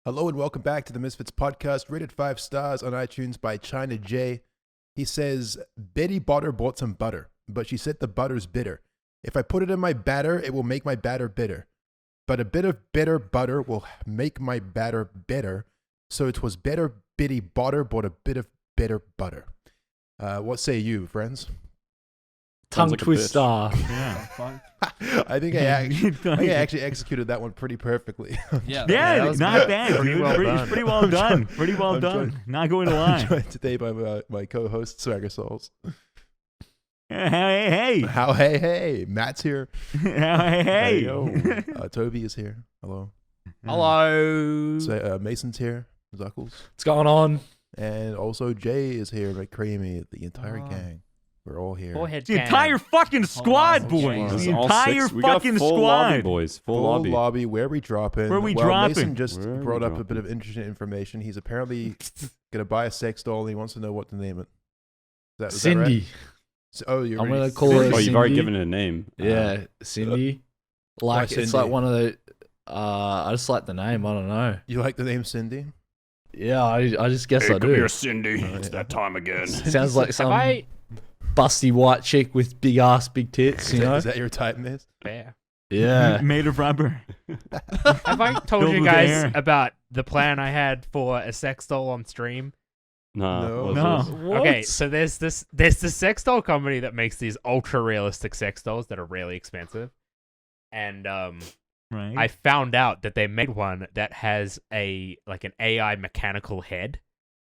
Hello and welcome back to the Misfits Podcast, rated 5 stars on iTunes by China J. He says, Betty Botter bought some butter, but she said the butter's bitter. If I put it in my batter, it will make my batter bitter. But a bit of bitter butter will make my batter bitter. So it was better Betty Botter bought a bit of bitter butter. What say you, friends? Tongue like twister. Yeah, fine. I think I actually executed that one pretty perfectly. Yeah, Not bad. Pretty well done. Pretty well done. Pretty well I'm done. joined- Not going to I'm lie. joined today by my co-host, Swagger Souls. Hey. How hey. Matt's here. Hey. Toby is here. Hello. Hello. So, Mason's here. Zuckles. What's going on? And also Jay is here. McCreamy. The entire gang. We're all here. Forehead The gang. entire fucking squad, wow. boys. The All entire six. We got fucking full lobby, squad. boys. Full Full lobby. Where are we dropping? Where we well, dropping? Mason just Where are we brought up a dropping? bit of interesting information. He's apparently going to buy a sex doll and he wants to know what to name it. Is that right? Cindy. Oh, you're I'm ready? gonna call her Oh, you've already Cindy. given it a name. Yeah, Cindy. Like Cindy? it's like one of the. I just like the name. I don't know. You like the name Cindy? Yeah, I just guess I do. Cindy. Oh, yeah. time again. Sounds like some I- busty white chick with big ass, big tits. You know? Is that your type, Mace? Fair. Yeah. Made of rubber. Have I told Filled you with guys air. about the plan I had for a sex doll on stream? No. No. Okay, so there's this sex doll company that makes these ultra realistic sex dolls that are really expensive, and Right. I found out that they made one that has an AI mechanical head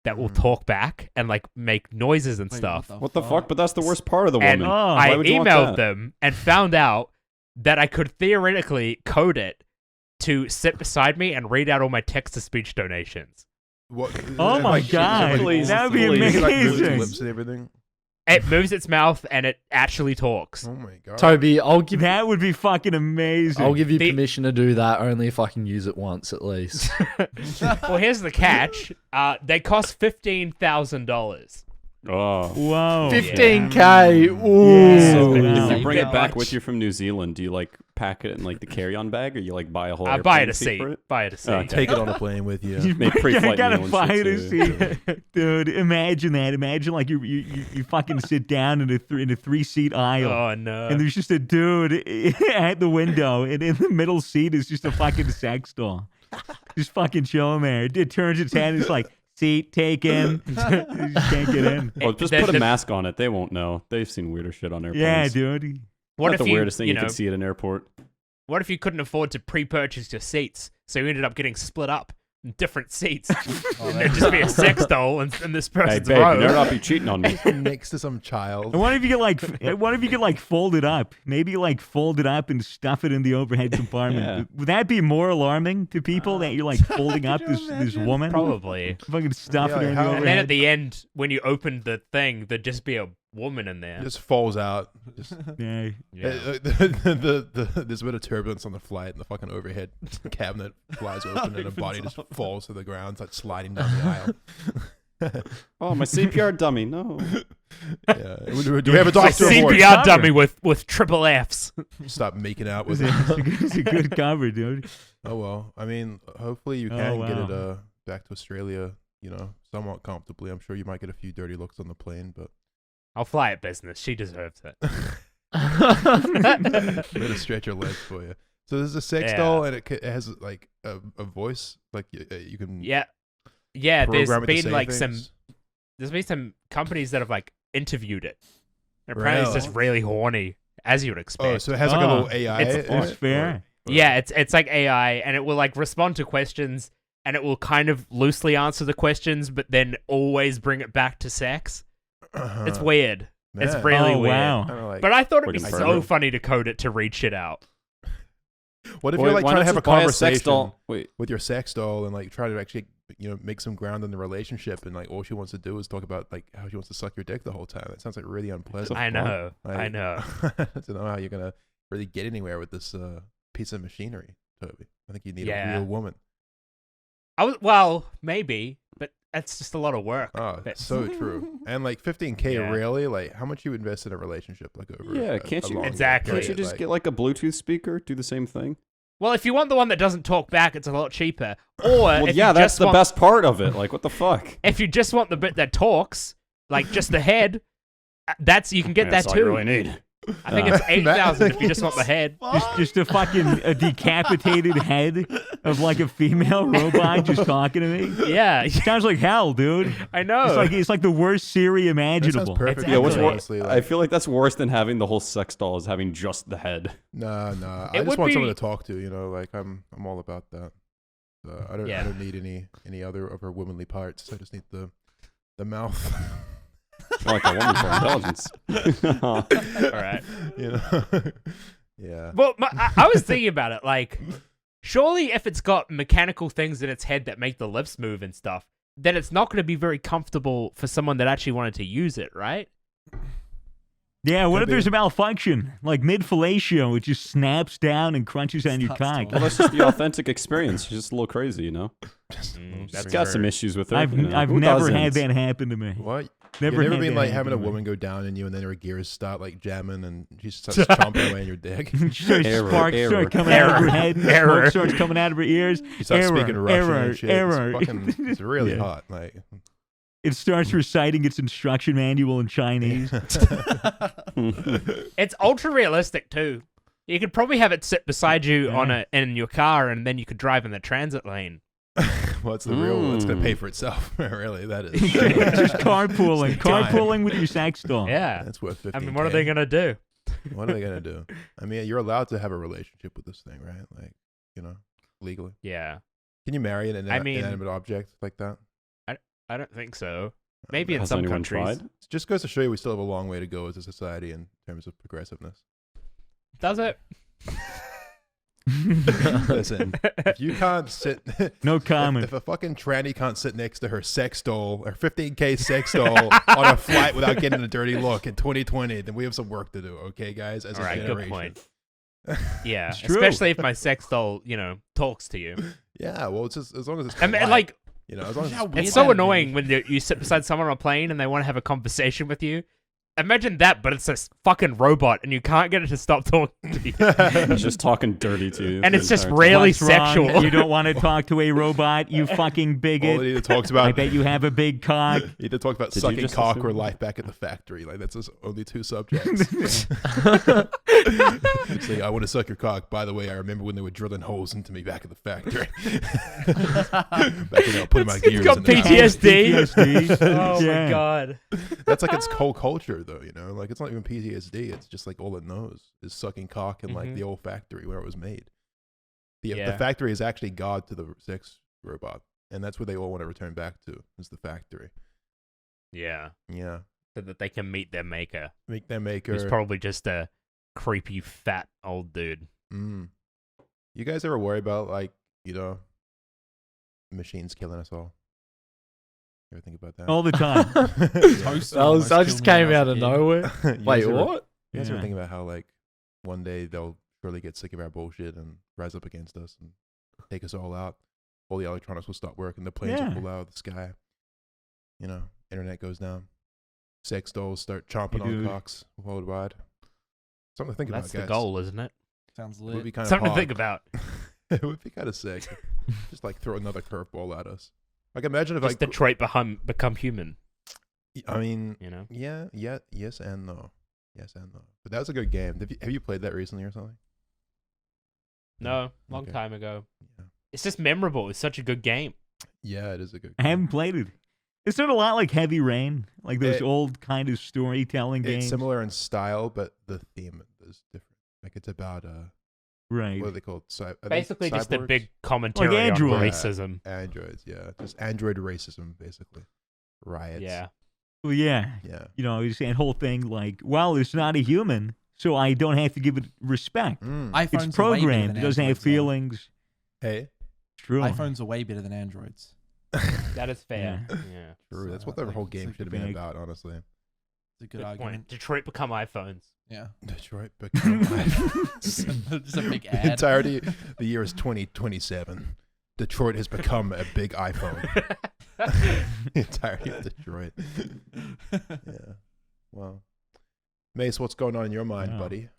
that will talk back and like make noises and stuff. What the fuck? But that's the worst part of the And woman. Oh, I Why would you want emailed that? them and found out that I could theoretically code it to sit beside me and read out all my text-to-speech donations. What? Oh my God. Please, That would be please. Like moves its amazing. lips and everything. It moves its mouth and it actually talks. Oh my god. Toby, I'll give That would be fucking amazing. I'll give you The- permission to do that only if I can use it once at least. Well, here's the catch. They cost $15,000. Oh. Whoa. 15K. Ooh. Yeah. So Wow. if you bring Bit it back much. with you from New Zealand, do you like pack it in like the carry-on bag, or you like buy a whole? I buy airplane it a seat. for it? Buy it a seat. Oh, Take it on a plane with you. You Make pre-flight gotta meal and buy shit, it a too. seat. Dude, imagine that. Imagine like you fucking sit down in a three-seat aisle. Oh, no. And there's just a dude at the window, and in the middle seat is just a fucking sex doll. Just fucking chilling there. It turns its head, it's like, seat taken. You just can't get in. Well, just The- put a the- mask on it. They won't know. They've seen weirder shit on airplanes. Yeah, dude. What Not if the you, weirdest thing you know, could see at an airport. what if you couldn't afford to pre-purchase your seats, so you ended up getting split up in different seats? And there'd just be a sex doll in this Hey, person's babe, you row. better not be cheating on me. Next to some child. And what if you could like fold it up? Maybe like fold it up and stuff it in the overhead compartment. Yeah. Would that be more alarming to people that you're like folding up this woman? Probably. Fucking stuff Yeah, it in how- the And then overhead. at the end, when you opened the thing, there'd just be a woman in there. Just falls out. Just, Yeah. Yeah. there's a bit of turbulence on the flight, and the fucking overhead cabinet flies open, and a body just falls to the ground, starts sliding down the aisle. Oh, my CPR dummy. No. Yeah. Do we have a It's like doctor aboard? CPR dummy with triple Fs. Stop making out It's with it. it's a good cover, dude. Oh well. I mean, hopefully you Oh, can get it wow. back to Australia. Somewhat comfortably. I'm sure you might get a few dirty looks on the plane, but I'll fly it business. She deserves it. I'm gonna stretch your legs for you. So there's a sex Yeah. doll, and it has like a voice, like you can Yeah. Yeah, there's program it to been say like things. there's been some companies that have like interviewed it. And apparently it's just really horny, as you would expect. Oh, so it has like a Oh, little AI. it's in That's it? fair. Yeah, it's like AI, and it will like respond to questions, and it will kind of loosely answer the questions, but then always bring it back to sex. Uh-huh. It's weird. It's Man. really Oh, weird. wow. Kinda like, But I thought it'd be Pretty so pervert. funny to code it to read shit out. what if Wait, you're like why trying to not have a just buy conversation sex doll? Wait. with your sex doll and like try to actually make some ground in the relationship, and like all she wants to do is talk about like how she wants to suck your dick the whole time? That sounds like really unpleasant. I know. Like, I know. I don't know how you're gonna really get anywhere with this piece of machinery, Toby. I think you need Yeah. a real woman. Well, maybe, but that's just a lot of work. Oh, But- that's so true. And like 15K, Yeah. really? Like how much you invest in a relationship? Like over Yeah, a can't you- long Exactly. Can't you just period, get like a Bluetooth speaker? Do the same thing. Well, if you want the one that doesn't talk back, it's a lot cheaper. Or Well, if yeah, you that's just the want, best part of it. Like, what the fuck? If you just want the bit that talks, like just the head, you can get That's that all you too. really need. I think it's 8,000 if you just want the head. Just a fucking decapitated head of like a female robot just talking to me. Yeah, Sounds like hell, dude. I know. It's like the worst Siri That imaginable. sounds perfect. Yeah, what's to me, wor- honestly, I like, feel like that's worse than having the whole sex doll is having just the head. nah. It I just would want be- someone to talk to. Like I'm all about that. I don't Yeah. need any other of her womanly parts. I just need the mouth. Like a woman for intelligence. All right. Yeah. Well, I was thinking about it. Like, surely if it's got mechanical things in its head that make the lips move and stuff, then it's not going to be very comfortable for someone that actually wanted to use it, right? Yeah, what Could if there's be. a malfunction? Like mid-fellatio, it just snaps down and crunches on your Stops cock. Well, that's just the authentic experience. She's just a little crazy, Just That's She's got some true. issues with it. I've you know. I've Who never doesn't? had that happen to me. What? Never You've never had been that like happen having a to me. woman go down in you and then her gears start like jamming and she starts chomping away in your dick. Sparks Error. start coming out of her head. Error. Smoke starts coming out of her ears. She starts Error, speaking Russian error, and shit. error. It's really Yeah. hot. Like It starts reciting its instruction manual in Chinese. It's ultra realistic too. You could probably have it sit beside you in your car, and then you could drive in the transit lane. what's the real? It's gonna pay for itself. Really, that is. Just carpooling. Time. Carpooling with your sex doll. Yeah. That's worth 15K. I mean, what are they gonna do? What are they gonna do? I mean, you're allowed to have a relationship with this thing, right? Like, legally. Yeah. Can you marry an I mean- inanimate object like that? I don't think so. Maybe in Has some anyone countries. tried? It just goes to show you we still have a long way to go as a society in terms of progressiveness. Does it? Listen, if you can't sit, No comment. if a fucking tranny can't sit next to her sex doll or 15K sex doll on a flight without getting a dirty look in 2020, then we have some work to do, okay, guys? As All a right, generation. good point. Yeah, It's true. especially if my sex doll, talks to you. Yeah, well, it's just as long as it's I mean, polite, like, as long as How it's weird it's that so would be. annoying when you sit beside someone on a plane and they want to have a conversation with you. Imagine that, but it's a fucking robot and you can't get it to stop talking to you. He's just talking dirty to you. And the it's just entire really What's wrong? sexual. You don't want to talk to a robot, you fucking all bigot. he talks I about. bet you have a big cock. He either talks about Did you sucking just cock assume or that? life back at the factory. Like that's his only two subjects. It's like, I want to suck your cock. By the way, I remember when they were drilling holes into me back at the factory. Back when they were putting my It's gears got in there. PTSD. PTSD. Oh Yeah. my god. That's like its whole culture, though. Like it's not even PTSD. It's just like all it knows is sucking cock in like Mhm. the old factory where it was made. The Yeah. factory is actually God to the sex robot, and that's where they all want to return back to. Is the factory? Yeah. Yeah, So that they can meet their maker. make them make her. Who's probably just a creepy fat old dude. Mm. You guys ever worry about machines killing us all? You ever think about that? All the time. Toast almost That killed just me came when I out was of a kid. nowhere. You Wait, guys ever- what? You guys ever Yeah. think about how one day they'll surely get sick of our bullshit and rise up against us and take us all out? All the electronics will stop working. The planes Yeah. will pull out of the sky. Internet goes down. Sex dolls start chomping on Dude. cocks worldwide. Something to think That's about, the guys. goal, isn't it? Sounds It would lit. be kind of Something to think about. It would be kind of sick. Just like throw another curveball at us. Like imagine if Just Detroit become human. I mean, You know? yes and no. Yes and no. But that was a good game. Have you played that recently or something? No, long Okay. time ago. Yeah. It's just memorable. It's such a good game. Yeah, it is a good I game. haven't played it. It's sort of a lot like Heavy Rain, like those It- old kind of storytelling games. It's similar in style, but the theme is different. Like it's about Right. what are they called? Are they Basically, just a cyborgs? big commentary on Android. racism. Androids. Yeah, just android racism, basically. Riots. Yeah. Well, yeah. Yeah. You're saying whole thing like, well, it's not a human, so I don't have to give it respect. Mm. iPhones It's are way better programmed. than It doesn't have Androids, though. feelings. Hey, True. iPhones are way better than Androids. That is fair. Yeah. Yeah. true. That's So, what the like, whole it's game like should have the been big- about, honestly. It's a good Good argument. point. Detroit become iPhones. Yeah. Detroit become Just a big the ad. entirety. The year is 2027. Detroit has become a big iPhone. The entirety of Detroit. Yeah. Well, Mace, what's going on in your mind, Wow. buddy?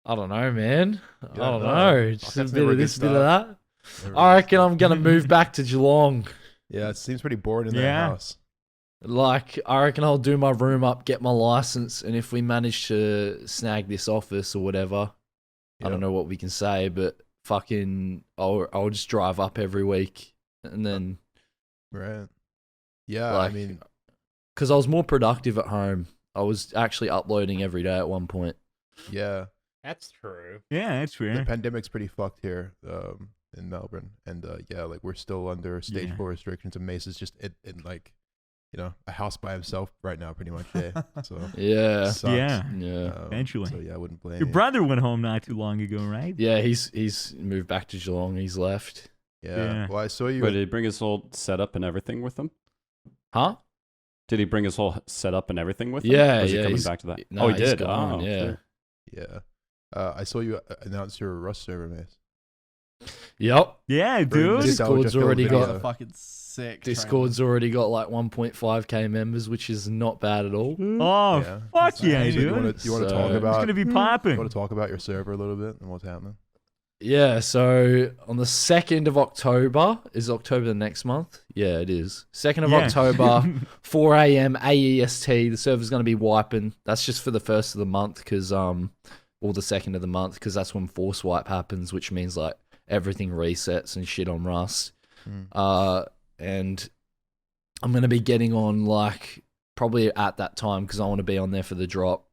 I don't know, man. I Yeah, don't no. know. Just a That's bit never a of good this, a bit of start. that. Never I really reckon I'm gonna move back to Geelong. Yeah, it seems pretty boring in that Yeah. house. Like, I reckon I'll do my room up, get my license, and if we manage to snag this office or whatever, I Yeah. don't know what we can say, but fucking, I'll just drive up every week, and then, Right. Yeah, like, I mean, because I was more productive at home. I was actually uploading every day at one point. yeah. That's true. Yeah, that's The fair. pandemic's pretty fucked here in Melbourne. And yeah, like we're still under stage Yeah. 4 restrictions. And Mace is just in like, a house by himself right now, pretty much. Yeah. So Yeah, sucks. Yeah. yeah, Eventually. So yeah, I wouldn't blame Your you. brother went home not too long ago, right? yeah. He's moved back to Geelong. He's left. Yeah. Yeah. Well, I saw you. But did he bring his whole setup and everything with him? Huh? Did he bring his whole setup and everything with him? Yeah, Or is he yeah, coming he's- back to that? no, Oh, he he's did. gone, Oh, yeah. shit. Yeah. I saw you announce your Rust server, Mace. Yep. Yeah, dude. Discord's already video. got- That's a fucking sick. Discord's already got like 1.5k members, which is not bad at all. Oh, Yeah. fuck yeah, So So you dude. want to talk So- It's about? gonna be You popping. want to talk about your server a little bit and what's happening? Yeah, so on the 2nd of October, is October the next month? Yeah, it is. 2nd of Yeah. October, 4 a.m. AEST, the server's going to be wiping. That's just for the first of the month, because, or the 2nd of the month, because that's when force wipe happens, which means like everything resets and shit on Rust. And I'm going to be getting on like probably at that time, because I want to be on there for the drop.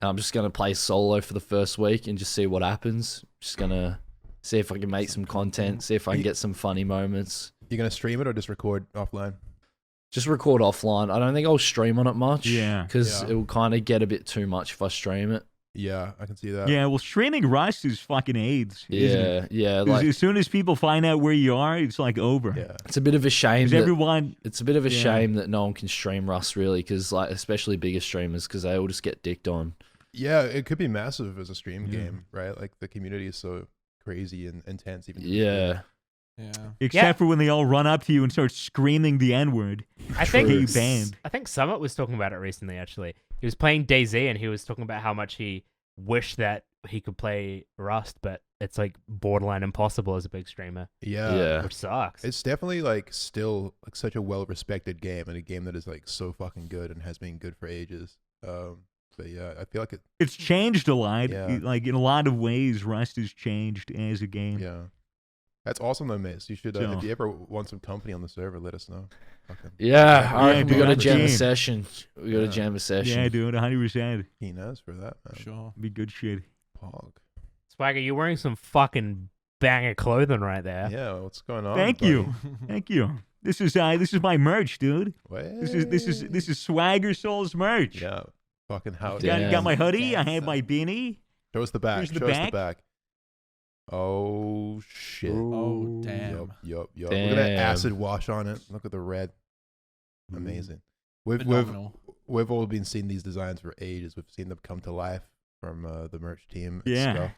And I'm just going to play solo for the first week and just see what happens. Just going to see if I can make some content, see if I can get some funny moments. You gonna stream it or just record offline? Just record offline. I don't think I'll stream on it much. Yeah. Because Yeah. it will kind of get a bit too much if I stream it. Yeah, I can see that. Yeah, well, streaming Rust is fucking AIDS. Isn't it? Yeah, yeah. 'Cause Like, as soon as people find out where you are, it's like over. Yeah. it's a bit of a shame. 'Cause That, everyone, it's a bit of a Yeah. shame that no one can stream Rust, really, because like especially bigger streamers, because they all just get dicked on. Yeah, it could be massive as a stream Yeah. game, right? Like the community is so crazy and intense. Even Yeah. Yeah. except for when they all run up to you and start screaming the N word. I think Get you banned. I think Summit was talking about it recently. Actually, he was playing DayZ and he was talking about how much he wished that he could play Rust, but it's like borderline impossible as a big streamer, Yeah. Yeah. which sucks. It's definitely like still like such a well respected game and a game that is like so fucking good and has been good for ages. But yeah, I feel like it. It's changed a lot. Yeah. Like in a lot of ways, Rust has changed as a game. Yeah, that's awesome though, Mace. You should So- if you ever want some company on the server, let us know. Fucking Yeah, I reckon we dude, got to I'm jam a game. session. We got to Yeah. jam a session. Yeah, dude, 100%. keen as for that, man. Sure. Be good shit. Pog. Swagger, you're wearing some fucking banger clothing right there. Yeah, what's going on? Thank buddy? you. Thank you. This is my merch, dude. What? This is Swagger Soul's merch. Yeah, fucking how? Damn. Got my hoodie. I Gangsta. have my beanie. Show us the back. Here's the Show us the back. back. Oh shit. Oh, damn. Yup. Look at that Damn. acid wash on it. Look at the red. Amazing. We've Phenomenal. we've all been seeing these designs for ages. We've seen them come to life from the merch team. at Yeah.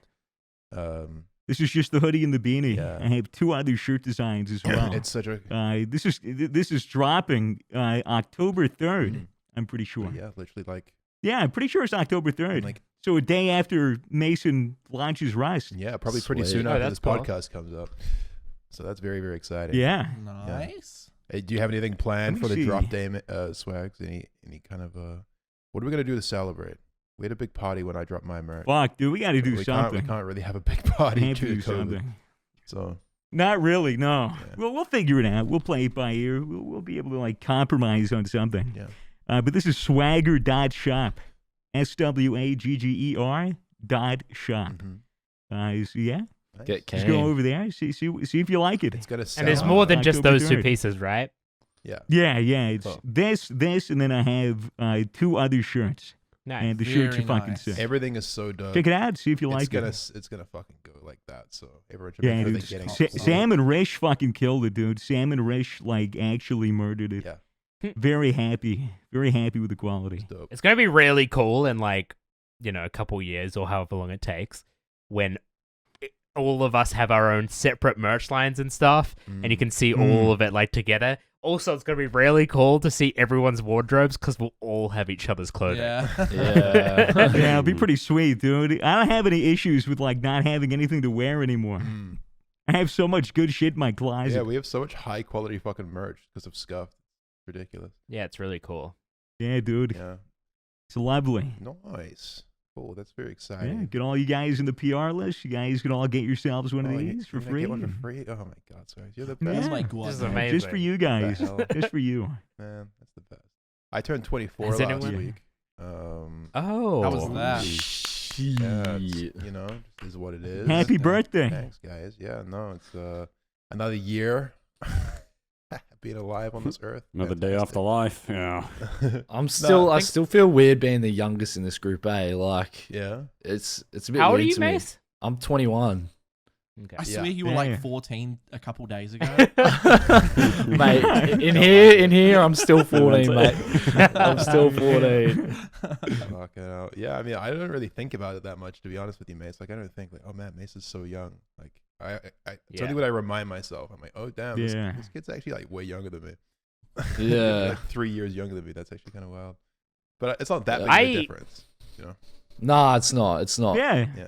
Scuffed. This is just the hoodie and the beanie. Yeah. I have 2 other shirt designs as well. It's such a This is dropping October 3rd. I'm pretty sure. yeah, literally like Yeah, I'm pretty sure it's October 3rd. like So a day after Mason launches Rust. yeah, probably pretty Sweet. soon Oh, after that's this cool. podcast comes up. So that's very very exciting. Yeah. Nice. Hey, do you have anything planned Let for me the drop see. day swags? Any kind of what are we gonna do to celebrate? We had a big party when I dropped my merch. Fuck, dude, we got to do we something. can't really have a big We party have to due do to COVID. something. So Not really, no. Yeah. We'll figure it out. We'll play it by ear. We'll be able to like compromise on something. yeah. But this is swagger.shop. SWAGGER.shop. So yeah, Nice. Get just Kane. go over there. See if you like it. It's gonna sell. And there's more than just October those two 3rd. pieces, right? Yeah. Yeah. It's Cool. this, and then I have 2 other shirts. Nice. And the shirts are Very fucking nice. sick. Everything is so dope. Check it out. See if you like it's it. gonna fucking go like that. So everyone should Yeah, make sure dude. they're getting Sam and Rish fucking killed it, dude. Sam and Rish like actually murdered it. Yeah. Very happy with the quality. It's dope. It's going to be really cool in like, a couple years or however long it takes when all of us have our own separate merch lines and stuff, and you can see all of it like together. Also, it's gonna be really cool to see everyone's wardrobes because we'll all have each other's clothing. Yeah. Yeah. Yeah, it'll be pretty sweet, dude. I don't have any issues with like not having anything to wear anymore. Mm. I have so much good shit in my closet. Yeah, we have so much high quality fucking merch because of Scuff. It's ridiculous. Yeah, it's really cool. Yeah, dude. Yeah. It's lovely. Nice. Cool. That's very Yeah, exciting. get all you guys in the PR list. You guys can all get yourselves one of Oh, these for you're gonna free. Get one for free? Oh my god, sorry. You're the Yeah. best. Oh my This god. is man. amazing. Just for you guys. hell? Just for you. Man, that's the best. I turned 24 Has last anyone- week. Oh. How was that? Yeah, it's, Shit. you know, just is what it is. Happy Yeah. birthday. Thanks, guys. Yeah, no, it's another year being alive on this earth. Another day off the life. Yeah. I still feel weird being the youngest in this group, Like, Yeah. it's a bit How old are weird you, to me. Mace? I'm 21. Okay. I Yeah. swear you were Yeah. like 14 a couple days ago. Mate, in here, I'm still 14, mate. I'm still 14. Fucking hell. Yeah, I mean, I don't really think about it that much, to be honest with you, Mace. Like, I don't think, like, oh man, Mace is so young. Like, it's only Yeah. when I remind myself. I'm like, oh damn, this Yeah. kid's actually like way younger than me. Yeah. Like 3 years younger than me. That's actually kind of wild. But it's not that big Yeah. of a difference, you know? Nah, it's not. It's not. Yeah. Yeah.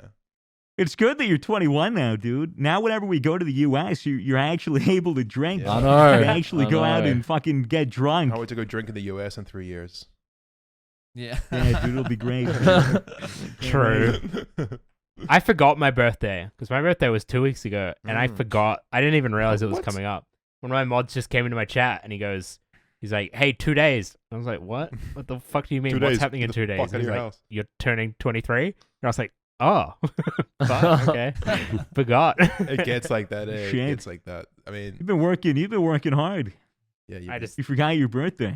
It's good that you're 21 now, dude. Now, whenever we go to the U.S., you're actually able to drink. Yeah. I know. You actually I go out know. and fucking get drunk. I went to go drink in the US in 3 years. Yeah. Yeah, dude, it'll be great. True. I forgot my birthday because my birthday was 2 weeks ago, and I Mm. forgot. I didn't even realize it was What? coming up. One of my mods just came into my chat, and he's like, "Hey, 2 days." I was like, "What? What the fuck do you mean? 2 What's days. happening in Get 2 the days?" fuck And out of he's your like, house. "You're turning 23." And I was like, "Oh, fuck, okay, forgot." It gets like that. Eh? It Shit. gets like that. I mean, You've been working hard. yeah. I just, You forgot your birthday.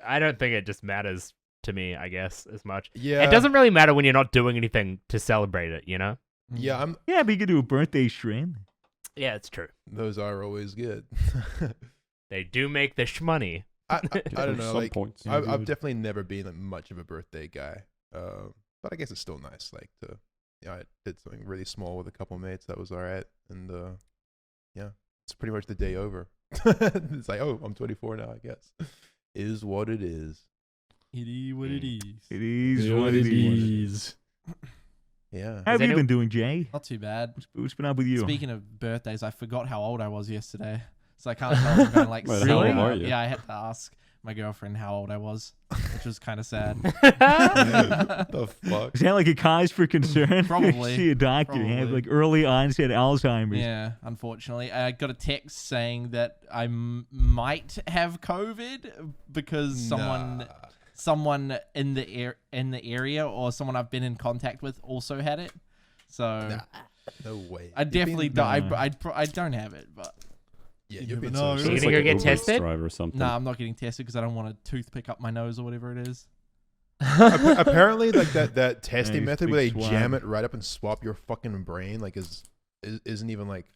I don't think it just matters to me. I guess as much. yeah. It doesn't really matter when you're not doing anything to celebrate it. You know? Yeah, Yeah, but you could do a birthday stream. Yeah, it's true. those are always good. They do make the shmoney. I don't know. Some Like, points. I've definitely never been like, much of a birthday guy. But I guess it's still nice. Like, I did something really small with a couple mates. That was all right. And yeah, it's pretty much the day over. It's like, oh, I'm 24 now. I guess is what it is. It is what it is. It is What what it it is. is. Yeah. How have Is you any- been doing, Jay? Not too bad. What's been up with you? Speaking of birthdays, I forgot how old I was yesterday. So I can't tell if I'm going like Wait, see how old now. are you? Yeah, I had to ask my girlfriend how old I was, which was kind of sad. The fuck? Is that like a cause for concern? Probably. See a doctor. You have Probably. like early onset Alzheimer's. Yeah, unfortunately. I got a text saying that I might have COVID because someone in the area or someone I've been in contact with also had it. So Nah, no way. I You've definitely been- don't. I don't have it, but Yeah, you you've never been know. so You It's gonna like go an get Uber tested? drive or something. nah, I'm not getting tested because I don't want a toothpick up my nose or whatever it is. Apparently, like that testing Nice method big where they swab. jam it right up and swap your fucking brain, like isn't even like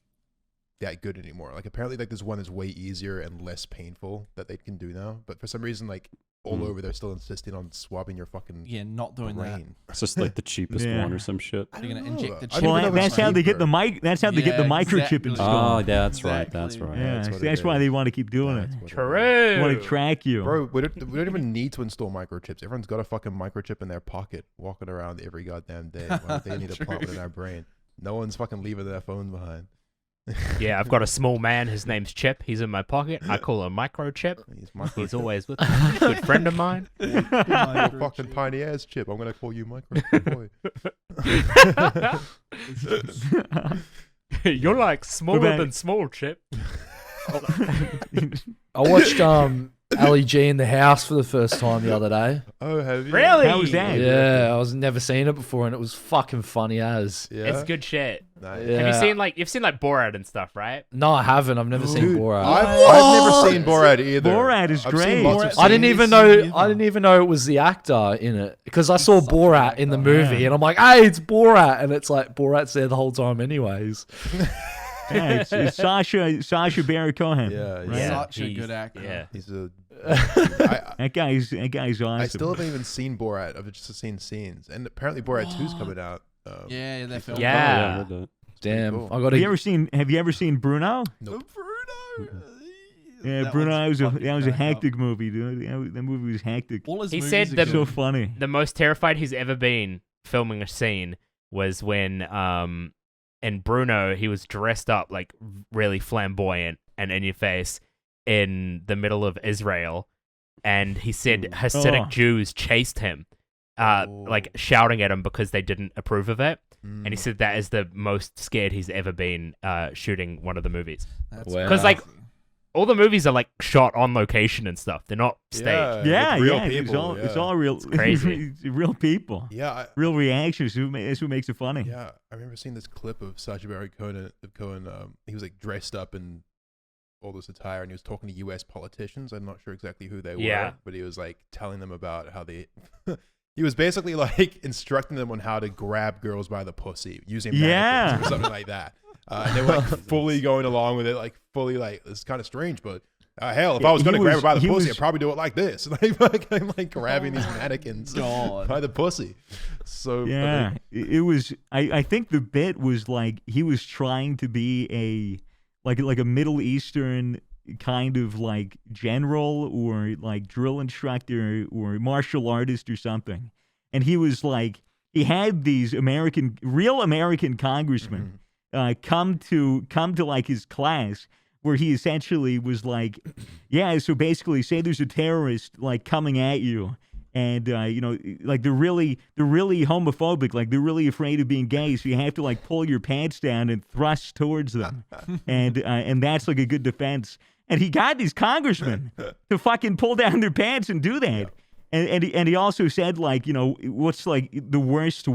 that good anymore. Like apparently, like there's one that's way easier and less painful that they can do now. But for some reason, like all Hmm. over, they're still insisting on swapping your fucking Yeah, not doing that. brain. It's just like the cheapest Yeah. one or some shit. I They're don't gonna know, inject though. the I didn't chip. even Well, know it was that's how they get the cheaper. mic. That's how they get the Yeah, microchip exactly. installed. Oh, that's right. That's Exactly. right. yeah, that's what that's it why is. they want to keep doing That's it. what it is. True. They want to track you. Bro, we don't even need to install microchips. Everyone's got a fucking microchip in their pocket, walking around every goddamn day. Why do they need to True. pop it in our brain? No one's fucking leaving their phone behind. Yeah, I've got a small man. His name's Chip. He's in my pocket. I call him Microchip. He's He's always with me. Good friend of mine. You're a fucking tiny ass chip. I'm gonna call you microchip boy. You're like smaller about- than small, Chip. I watched Ali G in the house for the first time the other day. Oh, have you? Really? How was that? Yeah, I was never seen it before, and it was fucking funny as. Yeah. It's good shit. Nice. Yeah. Have you seen you've seen Borat and stuff, right? No, I haven't. I've never seen Dude, Borat. I've never seen Borat either. Borat is I've great. Seen lots of Borat's I didn't seen even this know. either. I didn't even know it was the actor in it because I saw such a Borat in the actor. movie, Yeah. and I'm like, "Hey, it's Borat," and it's like Borat's there the whole time, anyways. Yeah, it's Sacha Baron Cohen. Yeah, right? yeah. Such a good actor. Yeah. He's a. I, That guy's awesome. I still haven't even seen Borat. I've just seen scenes, and apparently Borat 2's coming out. Yeah, they're filming. Yeah. I heard that. Damn, cool. I got Have you ever seen Bruno? Nope. Bruno. Yeah, That Bruno, one's that was fucking a crack up. hectic movie, dude. That movie was hectic. All his He movies said are that- good. So funny. The most terrified he's ever been filming a scene was when in Bruno he was dressed up like really flamboyant and in your face in the middle of Israel, and he said Hasidic Oh. Jews chased him, like shouting at him because they didn't approve of it. And he said that is the most scared he's ever been shooting one of the movies. That's Wow. 'Cause, like, crazy. All the movies are like shot on location and stuff. They're not staged. Yeah, with real yeah. people, It's all real. It's crazy. real people. Yeah, Real reactions. That's what makes it funny. yeah. I remember seeing this clip of Sacha Baron Cohen. He was like dressed up in all this attire, and he was talking to U.S. politicians. I'm not sure exactly who they Yeah. were, but he was like telling them about how they. He was basically like instructing them on how to grab girls by the pussy using Yeah. mannequins or something like that. And they were like fully going along with it, like fully like it's kind of strange, but hell, if I was He going to grab her was- by the he pussy, was- I'd probably do it like this, like grabbing these mannequins God. by the pussy. So Yeah, it was. I think the bit was like he was trying to be like a Middle Eastern kind of like general or like drill instructor or martial artist or something, and he was like he had these real American congressmen come to like his class. Where he essentially was like, yeah, so basically, say there's a terrorist like coming at you, and like they're really homophobic, like they're really afraid of being gay, so you have to like pull your pants down and thrust towards them, and that's like a good defense. And he got these congressmen to fucking pull down their pants and do that. And he also said like, what's like the worst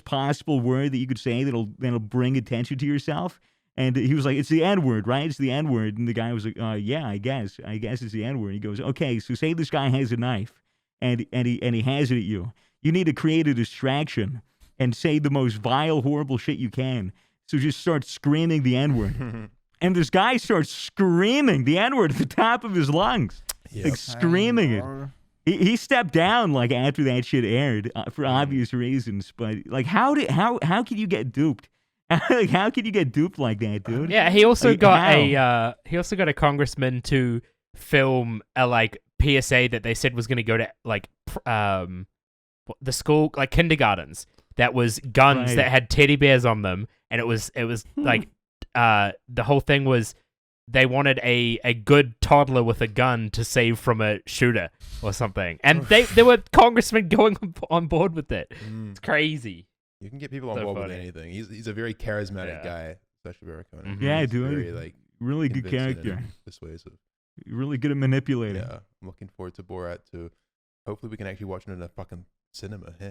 possible word that you could say that'll bring attention to yourself. And he was like, it's the N-word, right? It's the N-word. And the guy was like, yeah, I guess it's the N-word. He goes, okay, so say this guy has a knife and he has it at you. You need to create a distraction and say the most vile, horrible shit you can. So just start screaming the N-word. And this guy starts screaming the N-word at the top of his lungs. Like screaming it. Bro. He stepped down like after that shit aired for obvious reasons. But like, how can you get duped? Like, how can you get duped like that, dude? Yeah, he also Like, got how? a congressman to film a like PSA that they said was going to go to like the school, like kindergartens, that was guns Right. that had teddy bears on them, and it was like the whole thing was they wanted a good toddler with a gun to save from a shooter or something, and there were congressmen going on board with it. It's crazy. You can get people on So board with funny. anything. He's a very charismatic Yeah. guy, Sacha Baron Cohen. Mhm. Yeah, He's dude. Very like Really good convincing character. and persuasive. Really good at manipulating. Yeah, I'm looking forward to Borat too. Hopefully, we can actually watch it in a fucking cinema. Yeah,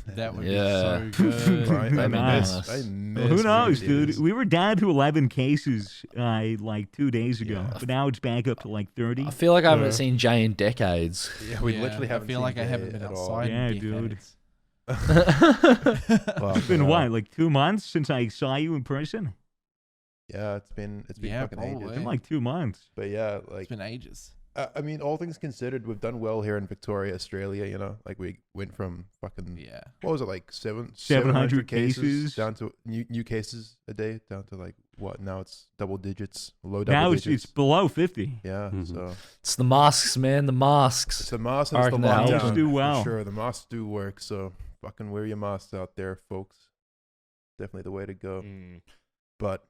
That would Yeah. be so good. Right? I Nice. miss. Well, who knows, dude? theaters. We were down to 11 cases like 2 days ago, Yeah. but now it's back up to like 30. I feel like I Yeah. haven't seen Jay in decades. Yeah, we Yeah, literally haven't. I feel seen like I Jay haven't been at all. outside. Yeah, in dude. decades. Well, It's been what, like 2 months since I saw you in person? Yeah, it's been Yeah, fucking probably. It's ages. been like 2 months. But yeah, It's like been ages. I mean, all things considered, we've done well here in Victoria, Australia. You know, like we went from fucking Yeah. what was it like 700 700 cases cases. down to new cases a day down to like what now it's double digits, low double Now digits. it's below 50. Yeah, Mhm. so It's the masks, man. The it's masks. the masks I and it's the reckon that lockdown. helps. do for well. Sure, the masks do work. So fucking wear your masks out there, folks. Definitely the way to go. Mm. But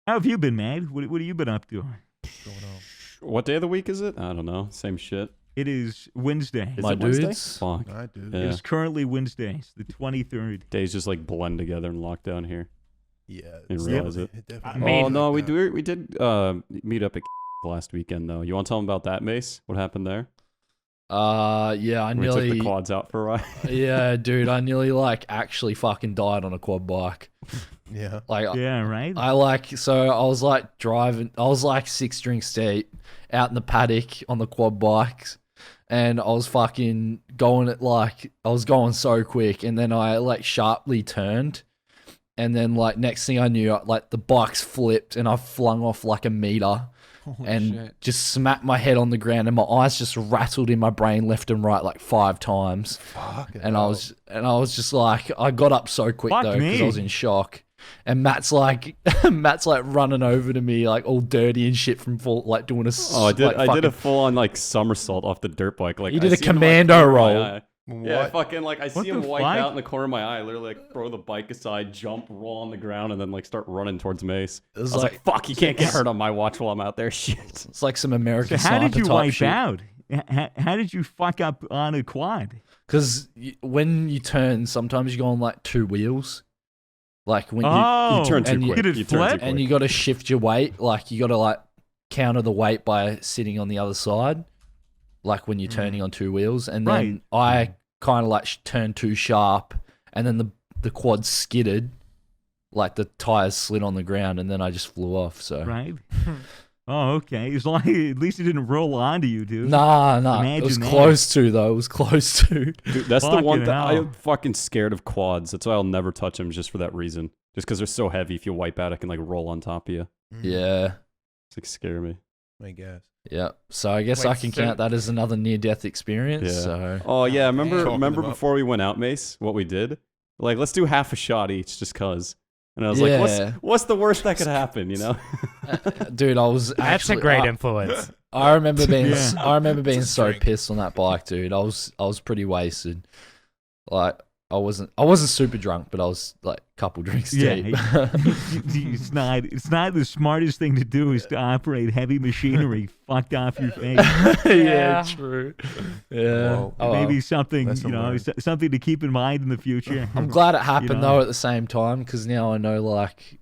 How have you been, man? What have you been up to? what's going on? What day of the week is it? I don't know. Same shit. It is Wednesday. Is My it Wednesday? dudes. Fuck. I do. Yeah. It is currently Wednesday. It's the 23rd. Days just like blend together and lock down here. Yeah, Didn't it's realize definitely- it. definitely I mean- Oh like no, we that. we did meet up at last weekend though. You want to tell them about that, Mace? What happened there? Yeah, I We took the nearly. quads out for a ride. Yeah, dude, I nearly like actually fucking died on a quad bike. Yeah. Like, Yeah, right? I was like driving, I was like 6 drinks deep out in the paddock on the quad bikes, and I was fucking going at like, I was going so quick, and then I like sharply turned, and then like next thing I knew, like the bike's flipped and I flung off like a meter Holy and shit. just smacked my head on the ground, and my eyes just rattled in my brain left and right like 5 times. Fucking And I hell. was just like, I got up so quick Fuck though because me. I was in shock. and Matt's like running over to me like all dirty and shit from like doing a. Oh, I did. Like, I did a fucking- full on like somersault off the dirt bike. Like You did I a see him, commando corner of my roll. eye. Yeah, What? fucking like I What see him the wipe fuck? out in the corner of my eye. I literally like throw the bike aside, jump, roll on the ground, and then like start running towards Mace. It was I was like, "Fuck, you can't get hurt on my watch while I'm out there." Shit. It's like some American So how did Sniper you type wipe shit. out? How did you fuck up on a quad? Because when you turn, sometimes you go on like two wheels. Like when Oh, You turn too and you- quick. Did it You turn flip? too quick. and you got to shift your weight. Like you got to like counter the weight by sitting on the other side. Like when you're turning on two wheels, and then I kind of like turned too sharp, and then the quad skidded, like the tires slid on the ground, and then I just flew off. So Right. Oh, okay. As long at least it didn't roll onto you, dude. nah, it Imagine was that. close to though. It was close to. Dude, that's the one Fucking thing hell. I'm fucking scared of quads. That's why I'll never touch them, just for that reason. Just because they're so heavy, if you wipe out, it can like roll on top of you. Yeah, It's like scare me. I guess. yeah. So I guess Wait, I can so- count that as another near-death experience. Yeah. So Oh yeah, remember Chalking remember them up. before we went out, Mace? What we did? Like, let's do half a shot each, just cause. And I was Yeah. like, what's the worst that could happen? You know? dude, I was That's actually a great I, influence. I remember being Yeah. I remember being Just so drink. pissed on that bike, dude. I was pretty wasted. Like I wasn't super drunk, but I was like a couple drinks Yeah, deep. it's not the smartest thing to do is to operate heavy machinery fucked off your face. yeah, true. Yeah. Well, Oh, Maybe well. something, Lesson learned. something to keep in mind in the future. I'm glad it happened know. though at the same time because now I know like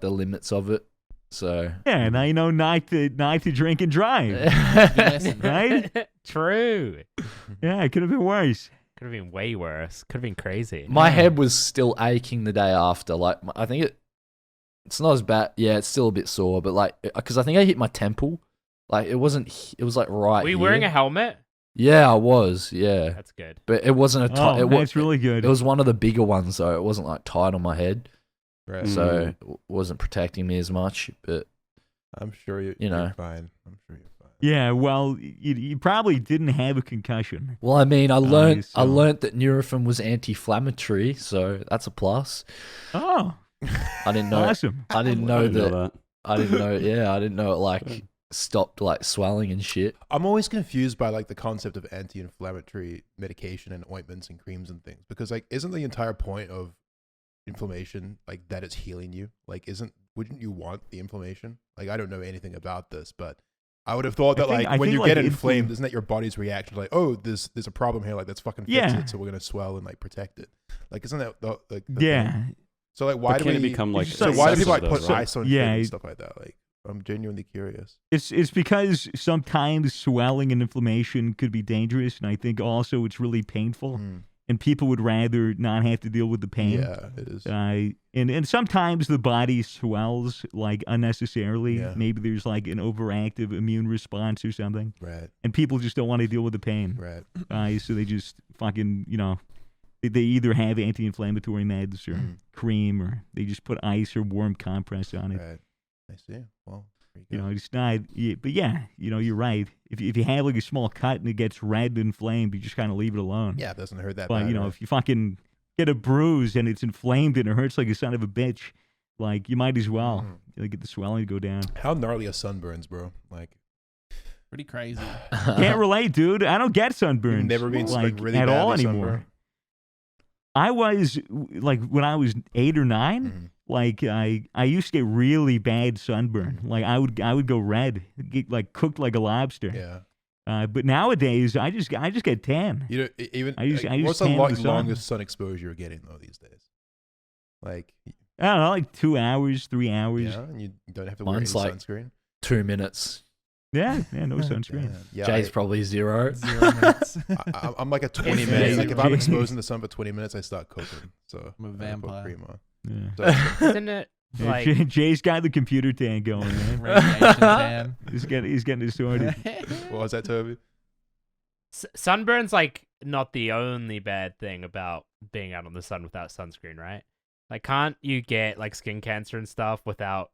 the limits of it. So Yeah, now you know not to drink and drive. Listen, Right? True. Yeah, it could have been worse. Could have been way worse. Could have been crazy. my head was still aching the day after. Like I think it's not as bad. Yeah, it's still a bit sore, but like because I think I hit my temple. Like it wasn't. It was like right. Were you here. wearing a helmet? Yeah, I was. Yeah, That's good. but it wasn't a tight. Oh, that's really good. It was one of the bigger ones though. It wasn't like tight on my head, Right. so it wasn't protecting me as much. But I'm sure You you're know. fine. I'm sure you're fine. Yeah, well, you probably didn't have a concussion. well, I mean, I learned so- that Nurofen was anti-inflammatory, so that's a plus. Oh, I didn't know. awesome. I didn't I know didn't know that. that. I didn't know. Yeah, I didn't know it like stopped like swelling and shit. I'm always confused by like the concept of anti-inflammatory medication and ointments and creams and things because like isn't the entire point of inflammation like that it's healing you? Like wouldn't you want the inflammation? Like I don't know anything about this, but I would have thought that I when think, you like, get inflamed, isn't that your body's reaction to like, oh, there's a problem here, like let's fucking fix Yeah. it, so we're gonna swell and like protect it. Like isn't that the Yeah. thing? So like why But do can we it become like so why do people like excessive, put though, right? ice on Yeah, shit and it- stuff like that? Like I'm genuinely curious. It's because sometimes swelling and inflammation could be dangerous, and I think also it's really painful, Mm. and people would rather not have to deal with the pain. Yeah, it is. And sometimes the body swells like unnecessarily. Yeah. Maybe there's like an overactive immune response or something, Right, and people just don't want to deal with the pain. right. So they just fucking, they either have anti-inflammatory meds or Mm. cream, or they just put ice or warm compress on it. Right. I see. Well, there you go. It's not. But yeah, you're right. If you have like a small cut and it gets red and inflamed, you just kind of leave it alone. Yeah, it doesn't hurt that But bad. right? if you fucking get a bruise and it's inflamed and it hurts like a son of a bitch, like you might as well get the swelling to go down. How gnarly are sunburns, bro? Like, pretty crazy. Can't relate, dude. I don't get sunburns. you've never been like really at badly all anymore. sunburned? I was like when I was 8 or 9. Mhm. Like I used to get really bad sunburn. Like I would go red, get like cooked like a lobster. Yeah. But nowadays I just get tan. You know, even I use- like, I use what's the tan in the sun. longest sun exposure you're getting though these days? Like, I don't know, like 2 hours, 3 hours. yeah, and you don't have to wear any Mine's like- sunscreen. 2 minutes. Yeah, no sunscreen. Yeah, Jay's probably 0. 0 minutes. I'm like a 20 Yeah, minutes. Like if I'm Jay- exposed in the sun for 20 minutes, I start cooking. So I'm a I put vampire. cream on. Yeah. So, Isn't it Yeah, like Jay's got the computer tan going, man. Radiation tan. He's getting it sorted. what was that, Toby? sunburn's like not the only bad thing about being out in the sun without sunscreen, right? Like, can't you get like skin cancer and stuff without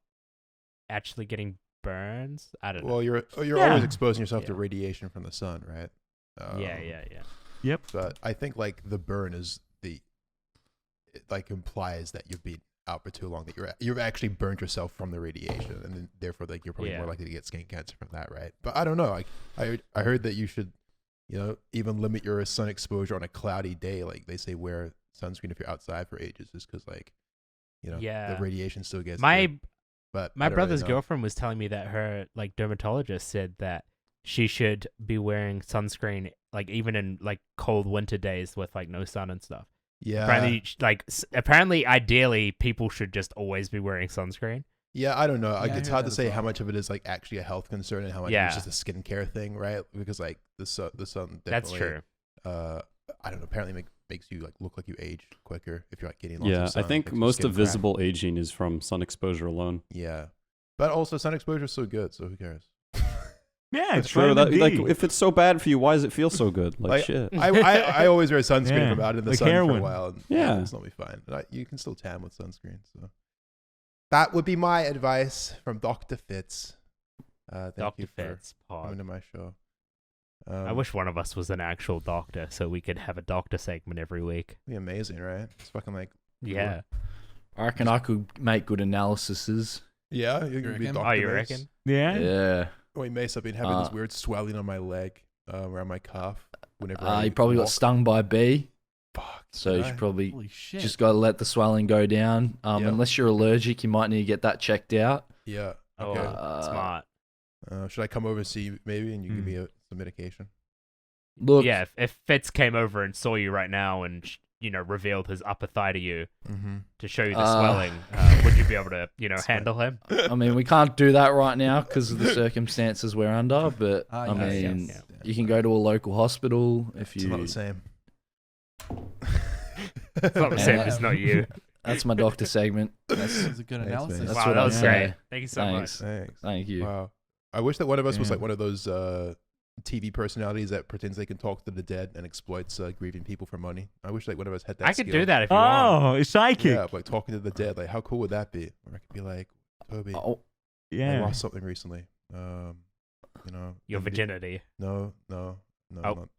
actually getting burns? I don't know. Well, you're Yeah. always exposing yourself to Yeah. radiation from the sun, right? Yeah. But I think like the burn is it like implies that you've been out for too long that you've actually burnt yourself from the radiation, and then therefore like you're probably more likely to get skin cancer from that, right? But I don't know. Like I heard that you should, even limit your sun exposure on a cloudy day. Like they say, wear sunscreen if you're outside for ages, just because like, the radiation still gets you. But my brother's girlfriend was telling me that her like dermatologist said that she should be wearing sunscreen like even in like cold winter days with like no sun and stuff. Yeah. Apparently, ideally, people should just always be wearing sunscreen. Yeah, I don't know. Yeah, It's hard to say how much of it is like actually a health concern and how much Yeah. it's just a skincare thing, right? Because like the sun definitely, That's true. I don't know. Apparently, makes you like look like you age quicker if you're like getting lots Yeah, of sun. I think makes your most skin of crack. visible aging is from sun exposure alone. Yeah, but also sun exposure is so good, so who cares? Yeah, it's True. vitamin Like, D. if it's so bad for you, why does it feel so good? Like shit. I always wear sunscreen Yeah, if I'm out in the like sun for a heroin. while. And Yeah. it's not be fine. You can still tan with sunscreen. So that would be my advice from Dr. Fitz. Thank Dr. you for Fitz coming pod. to my show. I wish one of us was an actual doctor so we could have a doctor segment every week. It'd be amazing, right? It's fucking like Yeah. I reckon I could make good analyses. yeah, you can be reckon? Dr. Oh, you Mace. reckon? Yeah. Yeah. Wait, Mace, I've been having this weird swelling on my leg, around my calf. Whenever You probably got walk. stung by a bee, Fuck. so you did should I? probably Holy shit. just got to let the swelling go down. Yeah. Unless you're allergic, you might need to get that checked out. Yeah. Oh, Okay. smart. Should I come over and see you maybe, and you give me some medication? Look, Yeah, if Fitz came over and saw you right now and revealed his upper thigh to you Mm-hmm. to show you the swelling, would you be able to handle him? I mean, we can't do that right now because of the circumstances we're under. But Ah, I yes, mean, yes. you can go to a local hospital if It's not you. the same. It's not the same. It's not you. That's my doctor segment. That was a good Thanks, analysis. man. That's Wow, what that I'm was saying. great. Thank you so Thanks. much. Thanks. Thank you. Wow. I wish that one of us was Yeah. like one of those TV personalities that pretends they can talk to the dead and exploits grieving people for money. I wish like one of us had that. I could skill. do that if you want. Oh, it's psychic. Yeah, like talking to the dead. Like, how cool would that be? Or I could be like, Toby, Oh, I Yeah. lost something recently. Your maybe- virginity. No, Oh.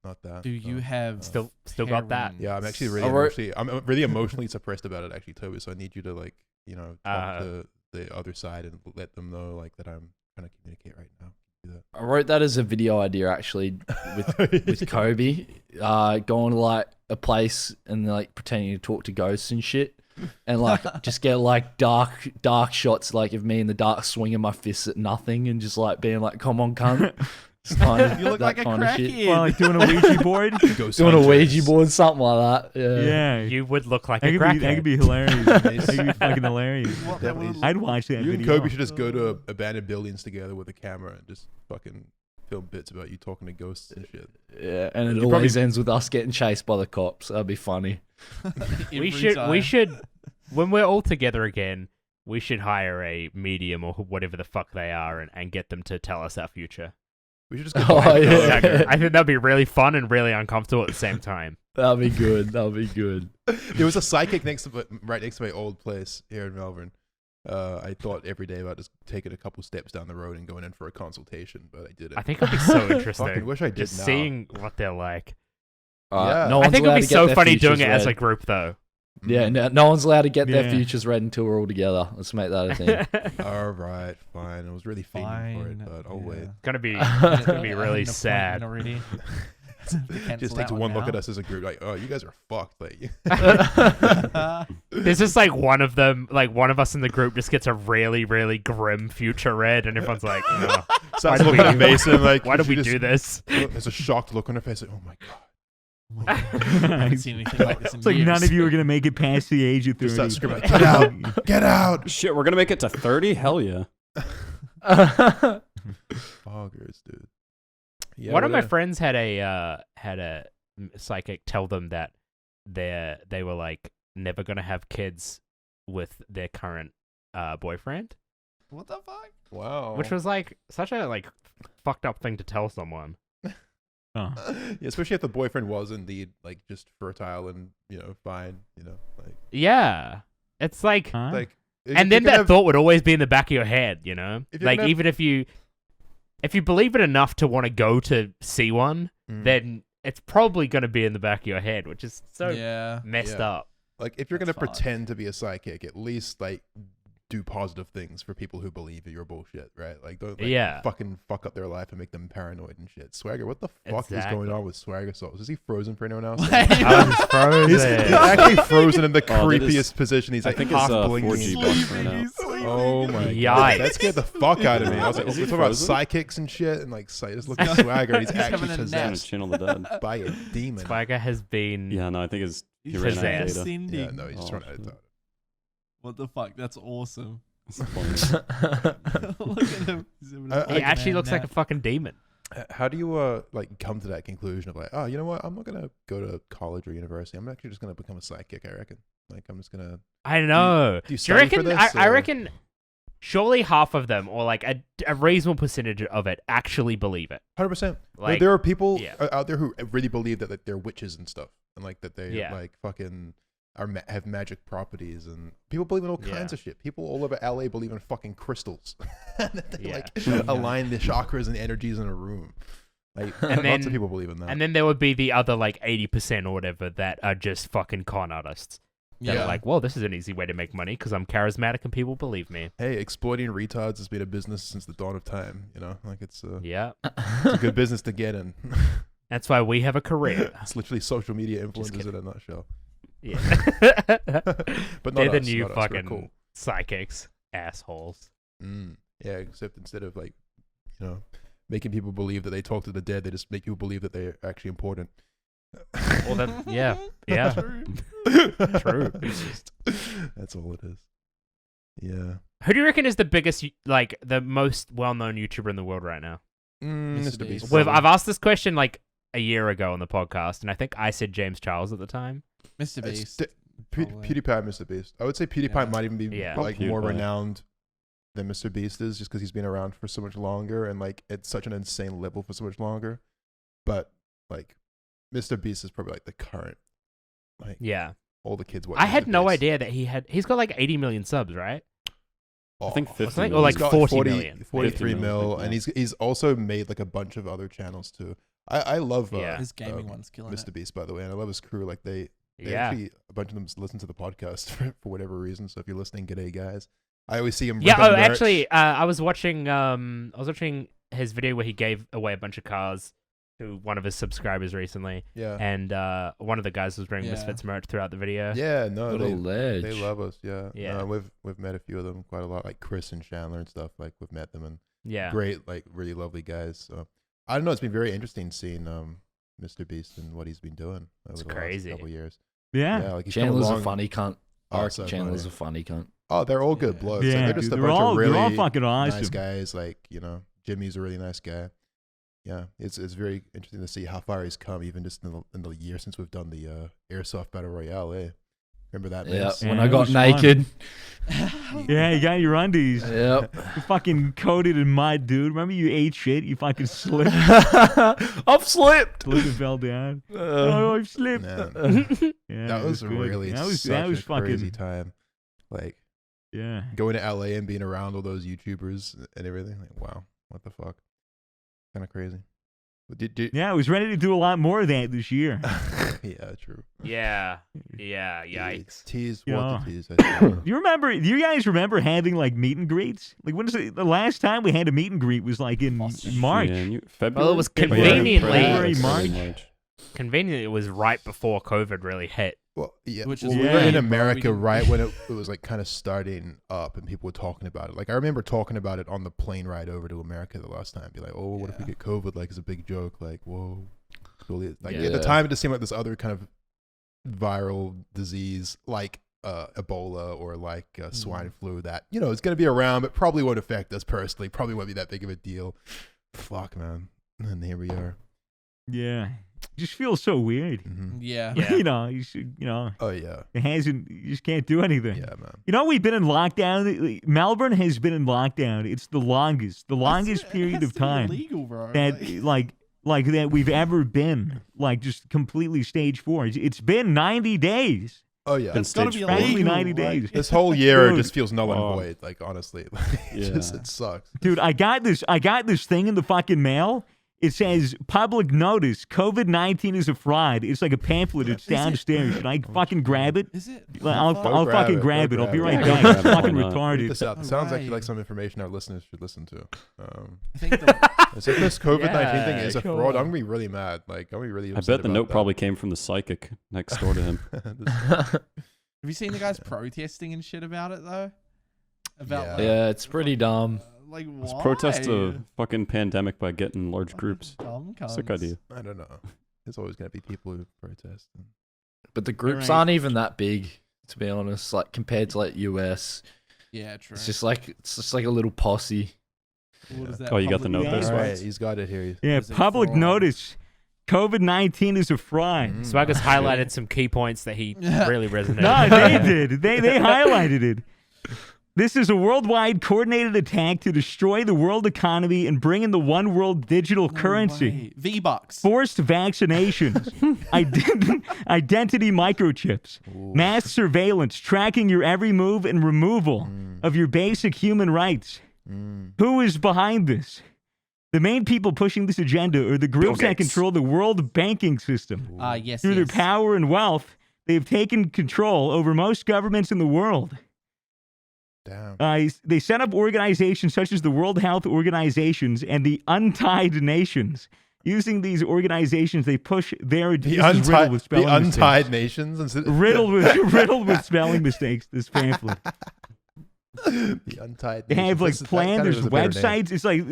not that. Do you no. have Still got that. heroin? Yeah, I'm actually I'm really emotionally suppressed about it, actually, Toby. So I need you to like, talk to the other side and let them know like that I'm trying to communicate right now. Do that. I wrote that as a video idea actually with Kobe, going to like a place and like pretending to talk to ghosts and shit, and like just get like dark shots like of me in the dark swinging my fists at nothing and just like being like, "Come on, cunt." Just kind of You look that like a kind of shit. crackhead. Well, like doing a Ouija board. Ghost Doing a hunters. Ouija board, something like that. Yeah. Yeah. You would look like That a could crackhead. be hilarious. That could be fucking hilarious. What that Definitely. would I'd watch that You and video. Kobe should just go to abandoned buildings together with a camera and just fucking film bits about you talking to ghosts and shit. Yeah, and it You always ends with us getting chased by the cops. That'd be funny. we every time. should when we're all together again, we should hire a medium or whatever the fuck they are and get them to tell us our future. We should just go. Oh, buy it. yeah. I think that'd be really fun and really uncomfortable at the same time. That'd be good. That'd be good. There was a psychic right next to my old place here in Melbourne. I thought every day about just taking a couple steps down the road and going in for a consultation, but I didn't. I think it'd be so Fucking interesting. wish I did Just now. seeing what they're like. Yeah. No I one's think allowed it'd be to get so their funny doing futures it as a read. group, though. Yeah, no one's allowed to get their Yeah. futures read until we're all together. Let's make that a thing. All right, fine. I was really fiending for it, Fine, but I'll wait. It's gonna be I really had an appointment sad. already. Just takes one look at us as a group, like, oh, you guys are fucked. Like, There's just like one of them, like one of us in the group just gets a really, really grim future read, and everyone's like, no. starts did looking we at do- Mason like, Why did we you just- do this? There's a shocked look on her face, like, oh my god. I haven't seen anything like this in It's like years. none of you are gonna make it past the age of 30. Just start screaming, like, get out, get out. Shit, we're gonna make it to 30? Hell yeah. Foggers, dude. Yeah, One of my whatever. friends had a psychic tell them that they were like never gonna have kids with their current boyfriend, What the fuck? Wow. which was like such a like fucked up thing to tell someone. Oh. Yeah, especially if the boyfriend was indeed like just fertile and fine, like Yeah, it's like, Huh? like. and then that thought would always be in the back of your head, If you're like gonna have- even if you believe it enough to want to go to see one, Mm. then it's probably going to be in the back of your head, which is so Yeah. messed Yeah. up. Like, if you're gonna That's fucked. pretend to be a psychic, at least like do positive things for people who believe in your bullshit, right? Like, don't fucking fuck up their life and make them paranoid and shit. Swagger, what the fuck is Exactly. going on with Swagger Souls? Is he frozen for anyone else? I was frozen. He's actually frozen in the Oh, that is- creepiest position. He's I like think it's half 4G blinking. bucks right now. Oh my Yikes. god, that scared the fuck out of me. I was like, Is he we're talking about frozen? psychics and shit, and like, just look at Swagger, and he's He's actually having a nap. Trying to possessed channel the dead. by a demon. Swagger has been. Yeah, no, I think he He's ran out of possessed. data. ascending. Yeah, no, he's just Oh, trying to. shit. What the fuck? That's awesome. That's funny. Look at him. He's having a He He fucking actually man looks like a nap. fucking demon. How do you like come to that conclusion of like, oh, you know what? I'm not gonna go to college or university. I'm actually just gonna become a psychic. I reckon. Like, I'm just gonna. I know. do you Do you study for reckon? this, I or- reckon. Surely half of them, or like a reasonable percentage of it, actually believe it. 100%. Like, there are people yeah. out there who really believe that they're witches and stuff, and like that they Yeah. like fucking have magic properties, and people believe in all kinds of shit. People all over LA believe in fucking crystals. That they Yeah. like align the chakras and energies in a room. Like, And lots then- of people believe in that. And then there would be the other like 80% or whatever that are just fucking con artists. That are like, well, this is an easy way to make money because I'm charismatic and people believe me. Hey, exploiting retards has been a business since the dawn of time. You know, like it's Yeah, a good business to get in. that's why we have a career. It's literally social media Just influencers in kidding. a nutshell. Yeah, But not they're the us, new not us. We're fucking cool. psychics, assholes. Yeah, except instead of like, you know, making people believe that they talk to the dead, they just make people believe that they're actually important. Well, that yeah. True. True. It's just, that's all it is. Yeah. Who do you reckon is the biggest, like the most well-known YouTuber in the world right now? Mr. Beast. Beast. I've asked this question like a year ago on the podcast, and I think I said James Charles at the time. Mr. It's Beast. PewDiePie, Mr. Beast. I would say PewDiePie Yeah. might even be Yeah. like more PewDiePie. renowned than Mr. Beast is, just because he's been around for so much longer and like at such an insane level for so much longer. But like, Mr. Beast is probably like the current, like Yeah, all the kids watch. I had Mr. no Beast. idea that he's got like 80 million subs, right? I think Oh, 50 something, or million. like he's got 40 million. 43 50 mil, million, and yeah. he's also made like a bunch of other channels too. I love Yeah. His gaming one's killing Mr. it. Beast, by the way, and I love his crew. Like they Yeah, actually, a bunch of them listen to the podcast for whatever reason. So if you're listening, g'day guys. I always see him. yeah. ripping Oh, merch. actually, I was watching his video where he gave away a bunch of cars to one of his subscribers recently, Yeah, and one of the guys was wearing Yeah. Misfits merch throughout the video. yeah, no, What a ledge. they love us. Yeah, Yeah. we've met a few of them quite a lot, like Chris and Chandler and stuff. Like we've met them, and Yeah. great, like really lovely guys. So I don't know. It's been very interesting seeing Mr. Beast and what he's been doing over It's the crazy. last couple years. Yeah. Like he's come Chandler's a along- funny cunt. Oh, Ark so Chandler's funny. a funny cunt. Oh, they're all good Yeah. blokes. Yeah, Like, they're just dude, a they're bunch all of really fucking awesome. nice guys. Like, you know, Jimmy's a really nice guy. Yeah, it's very interesting to see how far he's come, even just in the year since we've done the Airsoft Battle Royale. Remember that? Yeah, mess? when Yeah, I it got was fun. naked. Yeah, you got your undies. Yep. You fucking coated in mud, dude. Remember you ate shit? You fucking slipped. I've slipped. Look, it fell down. Oh, I've slipped. Man, Yeah, that it was good. really that was such a fucking crazy time. Like yeah. going to LA and being around all those YouTubers and everything. Like, wow, what the fuck? Kind of crazy. But Yeah, I was ready to do a lot more of that this year. yeah, true. Yeah. Yeah. Yikes. Tease, Yeah. want to tease. I think. Do you guys remember having like meet and greets? Like when is it, the last time we had a meet and greet was like in March. Yeah, February. Well, it was February, conveniently March. conveniently it was right before COVID really hit. Well, yeah, Which well, is we were weird, in bro. We America didn't- right when it was like kind of starting up and people were talking about it. Like I remember talking about it on the plane ride over to America the last time. Be like, oh, what if we Yeah. get COVID? Like it's a big joke. Like whoa, Like at Yeah. the time, it just seemed like this other kind of viral disease, like Ebola or like swine flu. That it's going to be around, but probably won't affect us personally. Probably won't be that big of a deal. Fuck, man. And here we are. Yeah. Just feels so weird. Hmm. Yeah. Yeah. You should, Oh yeah, it hasn't, you just can't do anything. yeah, man. We've been in lockdown. Melbourne has been in lockdown. It's the longest period of time Illegal, bro. that like that we've ever been, like just completely stage 4. It's been 90 days. Oh yeah. It's gotta stage be four. Practically illegal. 90 days. This whole year Dude. just feels null and Oh. void. Like honestly, Yeah. it sucks. Dude, I got this thing in the fucking mail. It says, public notice, COVID-19 is a fraud. It's like a pamphlet. It's downstairs. Should I fucking grab it? Is it? I'll grab fucking it. grab Go it. I'll be grab right it. back. Yeah, It's grab it. fucking Why not? Read retarded. this out. Sounds Alright. like some information our listeners should listen to. I think the, So if this COVID-19 thing Yeah, is a sure. fraud, I'm gonna be really mad. Like, I'm gonna be really I upset bet the about note that. probably came from the psychic next door to him. have you seen the guys protesting and shit about it though? About Yeah. like, Yeah, it's pretty dumb. like Let's why? protest a fucking pandemic by getting large groups. Dumb Sick cunts. idea. I don't know. There's always gonna be people who protest. But the groups right. aren't even that big, to be honest. Like compared to like US, Yeah, true. it's just like a little posse. What is that, Oh, you got the public note there? notice? All right, he's got it here. Yeah, Is it public fraud? notice. COVID-19 is a fraud. Swagger's shit. highlighted some key points that he really resonated. No, they did. They highlighted it. This is a worldwide coordinated attack to destroy the world economy and bring in the one world digital currency. V-Bucks. Forced vaccinations, identity microchips, mass surveillance, tracking your every move and removal of your basic human rights. Who is behind this? The main people pushing this agenda are the groups that Gates. control the world banking system. Yes, Through their yes. power and wealth, they've taken control over most governments in the world. Damn. They set up organizations such as the World Health Organizations and the Untied Nations. Using these organizations, they push their The this is riddled with spelling untied mistakes. nations. riddled with spelling mistakes. This pamphlet. The untied. They have nations. like This is- plans. that There's kinda is a better name. websites. It's like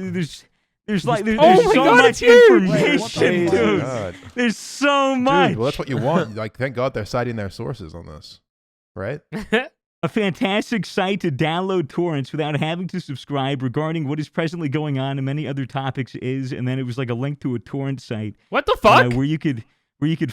there's like there's Oh my so God, much it's huge! Wait, what the information, fuck? Oh my dude. God. There's so much. Dude, well, that's what you want. Like, thank God they're citing their sources on this, right? A fantastic site to download torrents without having to subscribe regarding what is presently going on and many other topics is, and then it was like a link to a torrent site What the fuck? where you could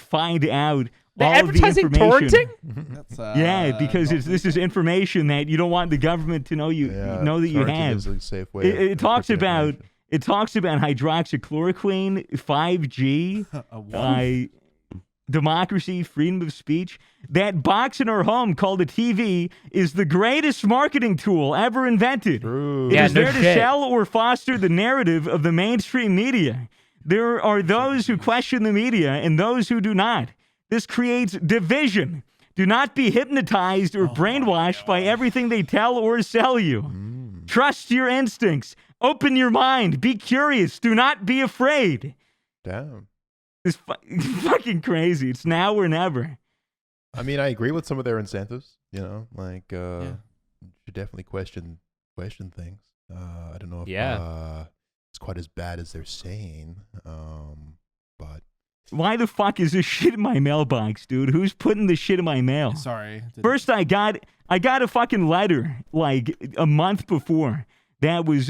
find out They're all of the advertising information. torrenting? That's, Yeah, because not this is information that you don't want the government to know you know that you torrenting have. is a safe way. It of talks encrypting about information. hydroxychloroquine, 5G, a what? democracy, freedom of speech. That box in our home called a TV is the greatest marketing tool ever invented. True. It Yeah, is no there to shit. sell or foster the narrative of the mainstream media. There are those who question the media and those who do not. This creates division. Do not be hypnotized or brainwashed by everything they tell or sell you. Trust your instincts. Open your mind. Be curious. Do not be afraid. Damn. It's fucking crazy. It's now or never. I mean, I agree with some of their incentives. You know, like you should definitely question things. I don't know if it's quite as bad as they're saying, but Why the fuck is this shit in my mailbox, dude? Who's putting this shit in my mail? Sorry. didn't- First, I got a fucking letter like a month before. That was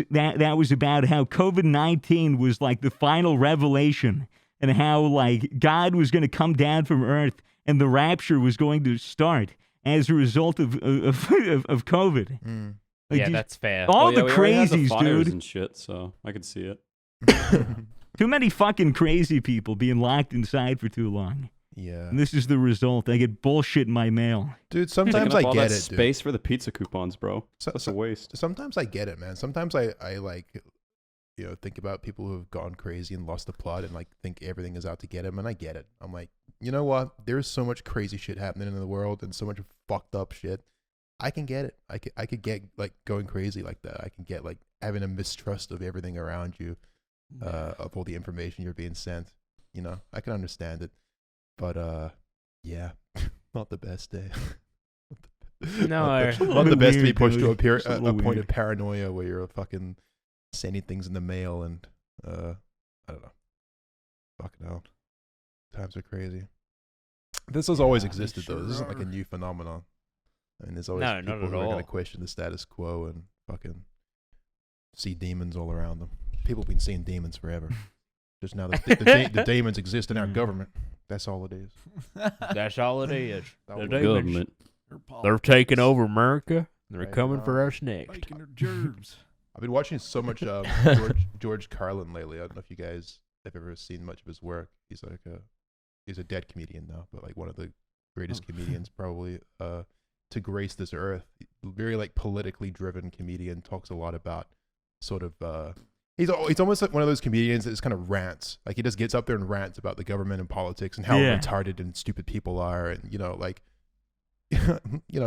about how COVID-19 was like the final revelation, and how like God was going to come down from Earth and the rapture was going to start as a result of COVID. Like, Yeah, these- that's fair. all Well, yeah, the we already had crazies, fires dude. and shit, so I could see it. Too many fucking crazy people being locked inside for too long. yeah, And this is the result. I get bullshit in my mail. dude. Taking Sometimes up I all get that it, dude. space for the pizza coupons, bro. So- That's so- a waste. Sometimes I get it, man. Sometimes I like, you know, think about people who have gone crazy and lost the plot and like think everything is out to get them, and I get it. I'm like, you know what? There's so much crazy shit happening in the world and so much fucked up shit. I can get it. I could get like going crazy like that. I can get like having a mistrust of everything around you, of all the information you're being sent. You know, I can understand it, but yeah, not the best day. No. not little the best to be weird, pushed dude. to It's a a little point weird. of paranoia where you're fucking sending things in the mail and I don't know. Fucking hell. Times are crazy. This has always Yeah, they existed though. This isn't like a sure new phenomenon. I mean, there's always No, not people at who are going all. to question the status quo and fucking see demons all around them. People have been seeing demons forever. Just now the demons exist in our government. That's all it is. That's all it is. That The was- demons, Government. they're taking over America. They're Right coming now. for us next. Faking their germs. I've been watching so much George Carlin lately. I don't know if you guys have ever seen much of his work. He's like he's a dead comedian now, but like one of the greatest comedians probably to grace this earth. Very like politically driven comedian, talks a lot about sort of He's almost like one of those comedians that just kind of rants. Like he just gets up there and rants about the government and politics and how Yeah. retarded and stupid people are, and like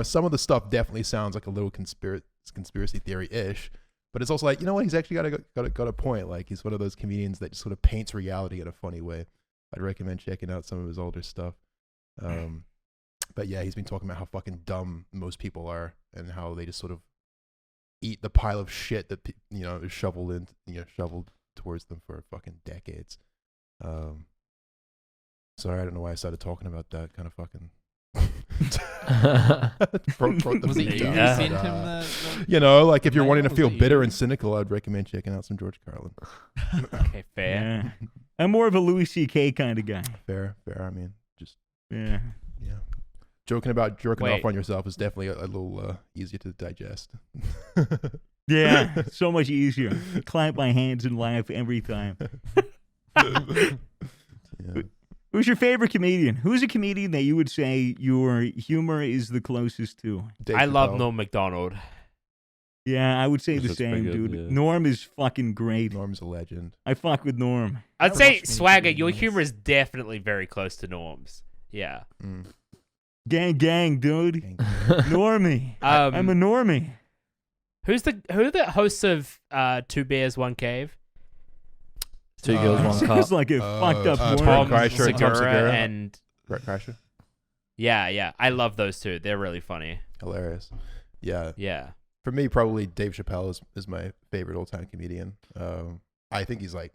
some of the stuff definitely sounds like a little conspiracy theory ish, but it's also like what, he's actually got a point. Like he's one of those comedians that just sort of paints reality in a funny way. I'd recommend checking out some of his older stuff. But yeah, he's been talking about how fucking dumb most people are and how they just sort of eat the pile of shit that is shoveled towards them for fucking decades. Sorry, I don't know why I started talking about that. Kind of fucking. Was it you who sent him the like if you're mail? wanting to Was feel it you? bitter and cynical, I'd recommend checking out some George Carlin. Okay, fair. Yeah. I'm more of a Louis C.K. kind of guy. Fair. I mean, just Yeah. joking about jerking Wait. off on yourself is definitely a little easier to digest. Yeah. So much easier. Clap my hands and laugh every time. Yeah. Who's your favorite comedian? Who's a comedian that you would say your humor is the closest to? Dave I love Chappelle. Norm Macdonald. Yeah, I would say the That's same, pretty good, dude. yeah. Norm is fucking great. Norm's a legend. I fuck with Norm. I'd I say watched him Swagger, do your this. humor is definitely very close to Norm's. Yeah. Mm. Gang, dude. Gang. Normie. I'm a normie. who are the hosts of Two Bears, One Cave? Two girls, one cup. Sounds like a fucked up Tom Norm. Kreischer and Tom Segura Segura. and Brett Kreischer. yeah. I love those two. They're really funny. Hilarious. Yeah. Yeah. For me, probably Dave Chappelle is my favorite old-time comedian. I think he's I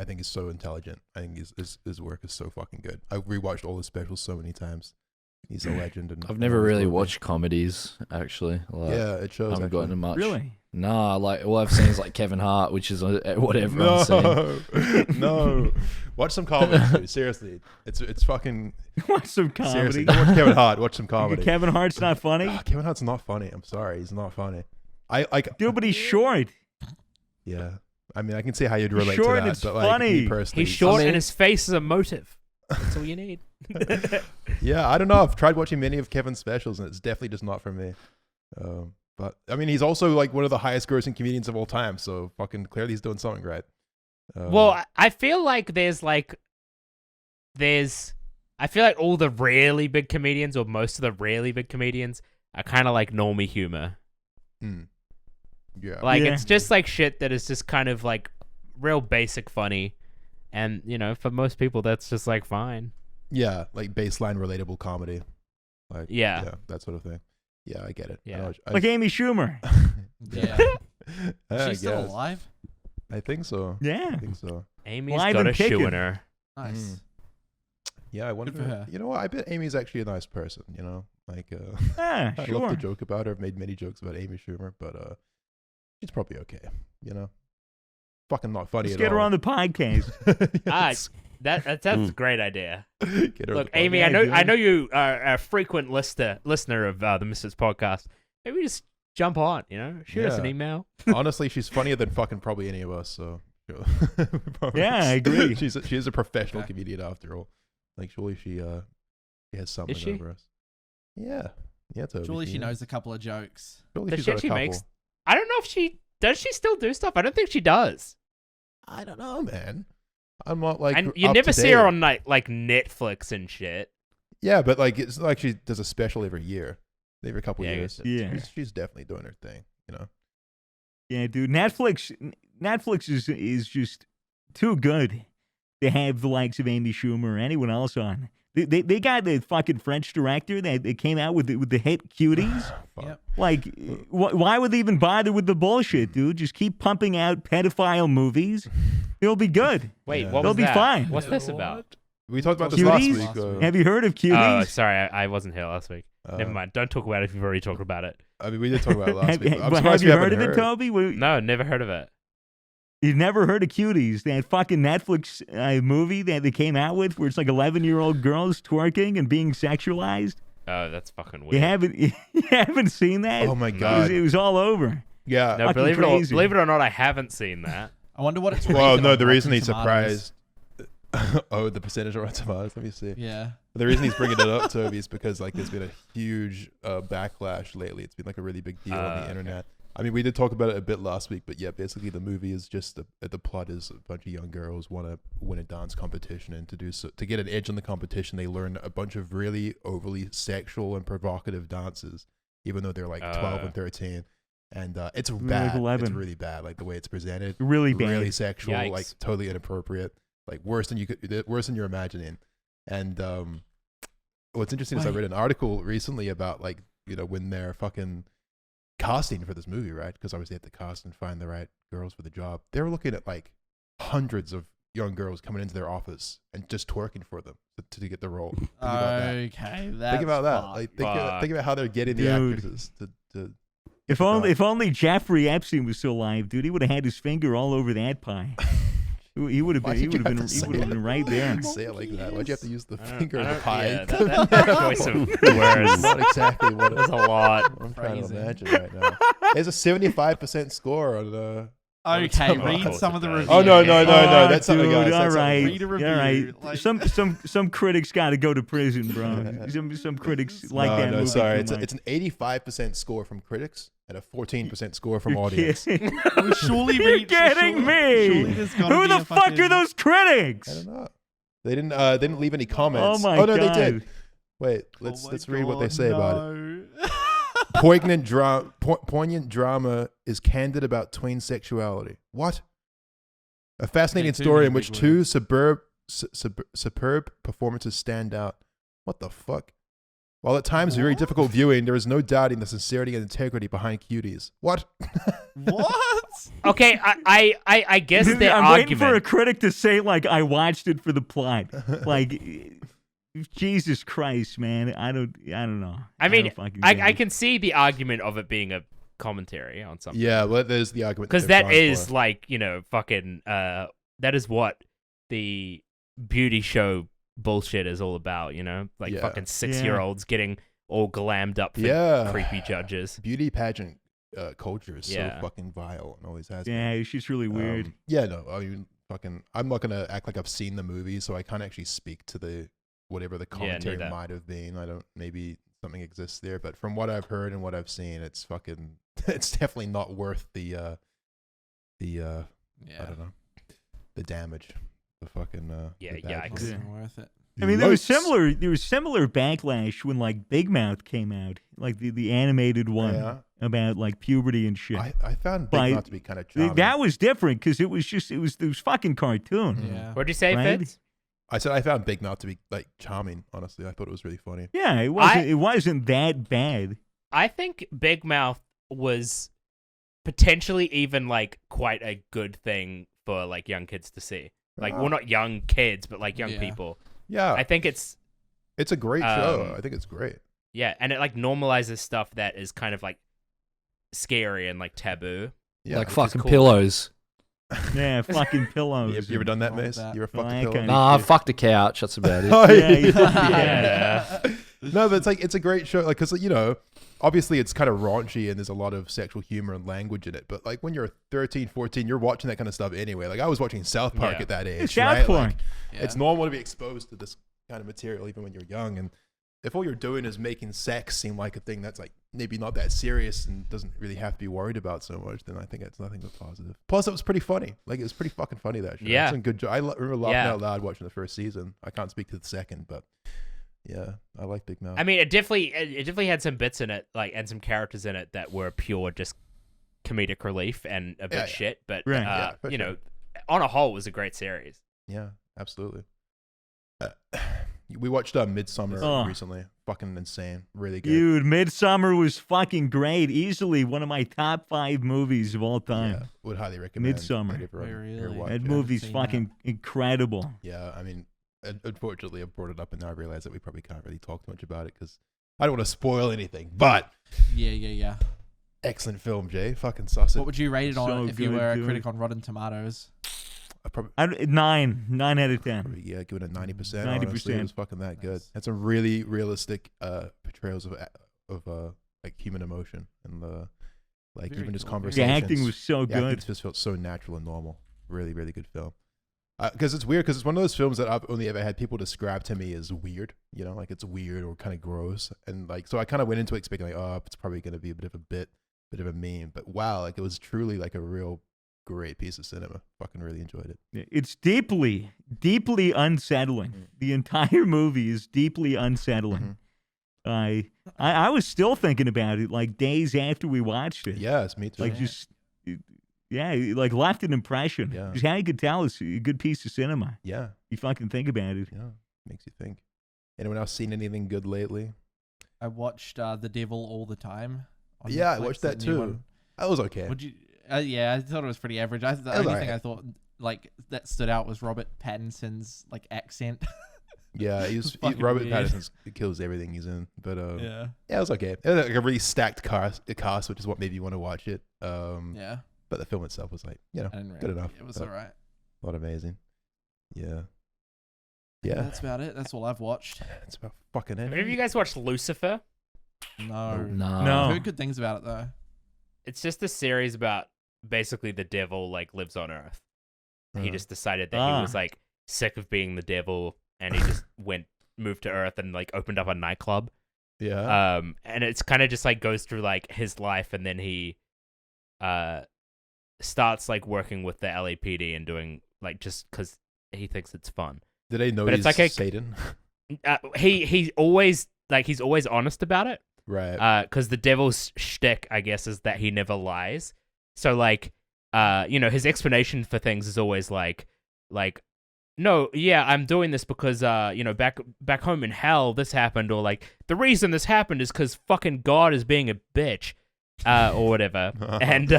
think he's so intelligent. I think his work is so fucking good. I've rewatched all his specials so many times. He's a legend. And I've never always really will be. watched comedies, actually. Like, Yeah, it I shows. haven't gotten actually. much. Really? Nah, like all I've seen is like Kevin Hart, which is what everyone's seen. No. Watch some comedy, dude. Seriously, it's fucking Watch some seriously. comedy. Don't watch Kevin Hart. Watch some comedy. Kevin Hart's not funny? Kevin Hart's not funny. I'm sorry, he's not funny. I like. Dude, but he's short. Yeah, I mean, I can see how you'd relate short to and that, it's but like funny. me personally, He's short I mean- and his face is a motive. That's all you need. Yeah, I don't know. I've tried watching many of Kevin's specials, and it's definitely just not for me. But I mean, he's also like one of the highest grossing comedians of all time, so fucking clearly he's doing something right. Well, I feel like I feel like all the really big comedians, or most of the really big comedians, are kind of like normie humor. Yeah, Like, Yeah. it's just like shit that is just kind of like real basic funny. And, for most people, that's just like fine. yeah, like baseline relatable comedy. Like Yeah. that sort of thing. Yeah, I get it. Yeah. Like Amy Schumer. Yeah. I She's still guess. alive. I think so. Yeah. I think so. Amy's Live got and a shoe kicking. in her. Nice. Yeah, I wonder. for her. You know what? I bet Amy's actually a nice person. Like Yeah, I sure. love to joke about her. I've made many jokes about Amy Schumer, but she's probably okay. Fucking not funny Let's at get her all. on the podcast. Yes. That's a great idea. Get her on Look, the Amy, podcast. I know you are a frequent listener of the Misfits podcast. Maybe just jump on, shoot us an Yeah. email. Honestly, she's funnier than fucking probably any of us. So Yeah, I agree. She is a professional Okay. comedian after all. Like surely she has something she? over us. Yeah, Toby. Surely she knows a couple of jokes. Surely The she's shit got a she couple. makes. I don't know if she does. She still do stuff. I don't think she does. I don't know, man. I'm not like. And you up never to see her date. on like Netflix and shit. Yeah, but like it's not like she does a special every year, every couple Yeah, I years. guess Yeah. She's definitely doing her thing. Yeah, dude. Netflix is just too good to have the likes of Amy Schumer or anyone else on. They got the fucking French director that came out with the hit Cuties. Fuck. Yep. Like, why would they even bother with the bullshit, dude? Just keep pumping out pedophile movies. It'll be good. Wait, Yeah. what They'll was be that? fine. What's this about? We talked about this last Cuties? week. Have you heard of Oh, Cuties? sorry, I wasn't here last week. Never mind. Don't talk about it if you've already talked about it. I mean, we did talk about it last have, week. have- I'm but surprised have you haven't heard of it, Toby? No, never heard of it. You've never heard of Cuties, that fucking Netflix movie that they came out with where it's like 11-year-old girls twerking and being sexualized? Oh, that's fucking weird. You haven't seen that? Oh my No. god. It was all over. Yeah. No, fucking believe crazy. it or not, I haven't seen that. I wonder what it's. Well, rated no, on the reason Rotten he's Tomatoes. surprised. Oh, the percentage of Rotten Tomatoes. Let me see. Yeah. The reason he's bringing it up, Toby, is because like there's been a huge backlash lately. It's been like a really big deal on the Okay. internet I mean, we did talk about it a bit last week, but yeah, basically the movie is just the plot is a bunch of young girls want to win a dance competition, and to get an edge in the competition, they learn a bunch of really overly sexual and provocative dances, even though they're like 12 and 13. And it's bad. 11. It's really bad, like the way it's presented. Really bad. Really sexual, Yikes. like totally inappropriate, like worse than you're imagining. And what's interesting is I read an article recently about like, you know, when they're fucking casting for this movie, right? Because obviously they have to cast and find the right girls for the job. They were looking at like hundreds of young girls coming into their office and just twerking for them to get the role. Think about that. Okay, that's Think about that. fucked. Like think about how they're getting the Dude. actresses to If only Jeffrey Epstein was still alive, dude, he would have had his finger all over that pie. He would have Why been. He did you would have have been. to He say would have been right there. say it like that. Why'd you have to use the I don't- finger I of the don't- pie? yeah, that choice of words. Not exactly what That's a lot. I'm trying to Phrasing. imagine right now. There's a 75% score on the. Okay, Oh, read of some of the course it reviews. does. Oh no! Oh, That's something, dude, guys. all That's right, Read a review, all right. like- Some critics got to go to prison, bro. Some critics like no, that no, movie. sorry. too It's much. an 85% score from critics and a 14% score from You're audience. kidding. Surely You're read- kidding surely me. there's gotta Who be the a fuck fucking- are those critics? I don't know. They didn't leave any comments. Oh my no, they God. did. Wait, Oh let's my read what they God, say about it. no. Poignant drama is candid about tween sexuality. What? A fascinating too story many in which big two words. superb performances stand out. What the fuck? While at times very difficult viewing, there is no doubting the sincerity and integrity behind Cuties. What? What? Okay, I guess Dude, their I'm waiting for a argument. critic to say like I watched it for the plot. Like, Jesus Christ, man. I don't know. I mean, don't fucking I get it. can see the argument of it being a commentary on something. Yeah, well, there's the argument. Because they're that trying is for. like, you know, fucking that is what the beauty show bullshit is all about, you know? Like Yeah. fucking 6-year-olds getting all glammed up for Yeah. creepy judges. Beauty pageant culture is Yeah. so fucking vile and always has been. Yeah, it's just really weird. Yeah, no, I mean, fucking, I'm not gonna act like I've seen the movie, so I can't actually speak to the whatever the commentary neither. might have been. I don't, maybe something exists there, but from what I've heard and what I've seen, it's fucking, it's definitely not worth the I Yeah. don't know, the damage, the fucking, Yeah, the yikes. bad- Wasn't worth it. I mean, there was Yikes. similar backlash when like Big Mouth came out, like the animated one Yeah. about like puberty and shit. I found Big But Mouth to be kind of charming. That was different because it was fucking cartoon. Yeah. What'd you say, Right? Fitz? I said I found Big Mouth to be like charming. Honestly, I thought it was really funny. Yeah, it wasn't that bad. I think Big Mouth was potentially even like quite a good thing for like young kids to see. Like, well, not young kids, but like young Yeah. people. Yeah, I think it's it's a great show. Um, I think it's great. yeah, and it like normalizes stuff that is kind of like scary and like taboo. Yeah, like which is fucking cool. pillows. Yeah, fucking pillows. you ever done that, Wrong with Mace? that. You ever Well, fucked a I pillow? kinda- Nah, I fucked a couch. That's about it. Oh, Yeah, Yeah. No, but it's like it's a great show. Like, cause you know, obviously it's kind of raunchy and there's a lot of sexual humor and language in it. But like when you're 13, 14, you're watching that kind of stuff anyway. Like I was watching South Park Yeah. at that age. South right? Park. Like, Yeah. it's normal to be exposed to this kind of material even when you're young. And if all you're doing is making sex seem like a thing that's like maybe not that serious and doesn't really have to be worried about so much, then I think it's nothing but positive. Plus, it was pretty funny. Like it was pretty fucking funny that show. Yeah. It's a good job. I remember laughing Yeah. out loud watching the first season. I can't speak to the second, but yeah, I like Big Mouth. I mean, it definitely had some bits in it, like, and some characters in it that were pure just comedic relief and a bit Yeah. shit. But Right. Yeah, for you sure. know, on a whole, it was a great series. Yeah, absolutely. We watched Midsummer Oh. recently. Fucking insane. Really good. Dude, Midsummer was fucking great. Easily one of my top 5 movies of all time. Yeah, would highly recommend. Midsummer. that everyone Really? here watch That it. movie's seen fucking incredible. Yeah, I mean, unfortunately, I brought it up and now I realize that we probably can't really talk too much about it because I don't want to spoil anything. But Yeah. excellent film, Jay. Fucking sauce it. What would you rate it on So if you good, were a dude. critic on Rotten Tomatoes? I probably, 9 out of 10. probably, yeah, give it a 90%. 90%. Honestly, it was fucking that good. Nice. Had some really realistic portrayals of like human emotion and like Very even just cool. The conversations. acting was so The acting good. just felt so natural and normal. Really, really good film. Because it's weird, because it's one of those films that I've only ever had people describe to me as weird. You know, like it's weird or kind of gross. And like, so I kind of went into it expecting like, oh, it's probably going to be a bit of a bit. bit of a meme. But wow, like it was truly like a real great piece of cinema. Fucking really enjoyed it. It's deeply, deeply unsettling. The entire movie is deeply unsettling. I was still thinking about it like days after we watched it. Yes, me too. Like like left an impression. Yeah. Just how you could tell it's a good piece of cinema. Yeah, You fucking think about it. yeah, makes you think. Anyone else seen anything good lately? I watched The Devil All the Time. on Yeah, I Netflix, watched that the new too. one. That was okay. Would you? Yeah, I thought it was pretty average. The was only thing alright. I thought like that stood out was Robert Pattinson's like accent. Yeah, fucking Robert weird. Pattinson kills everything he's in. But Yeah. it was okay. It was like a really stacked cast, which is what made me want to watch it. Yeah. But the film itself was like, I didn't really, good enough. It was but alright. Not amazing. Yeah. Yeah. Yeah. That's about it. That's all I've watched. That's about fucking it. Have any of you guys watched Lucifer? No. No. No. I've heard good things about it though. It's just a series about basically the devil like lives on Earth. He just decided that he was like sick of being the devil, and he just moved to Earth and like opened up a nightclub. Yeah. And it's kind of just like goes through like his life, and then he starts like working with the LAPD and doing like just because he thinks it's fun. Did they know but he's it's like Satan? He's always honest about it. Right. Because the devil's shtick, I guess, is that he never lies. So like, his explanation for things is always like, no, yeah, I'm doing this because back home in hell this happened, or like the reason this happened is because fucking God is being a bitch, or whatever. And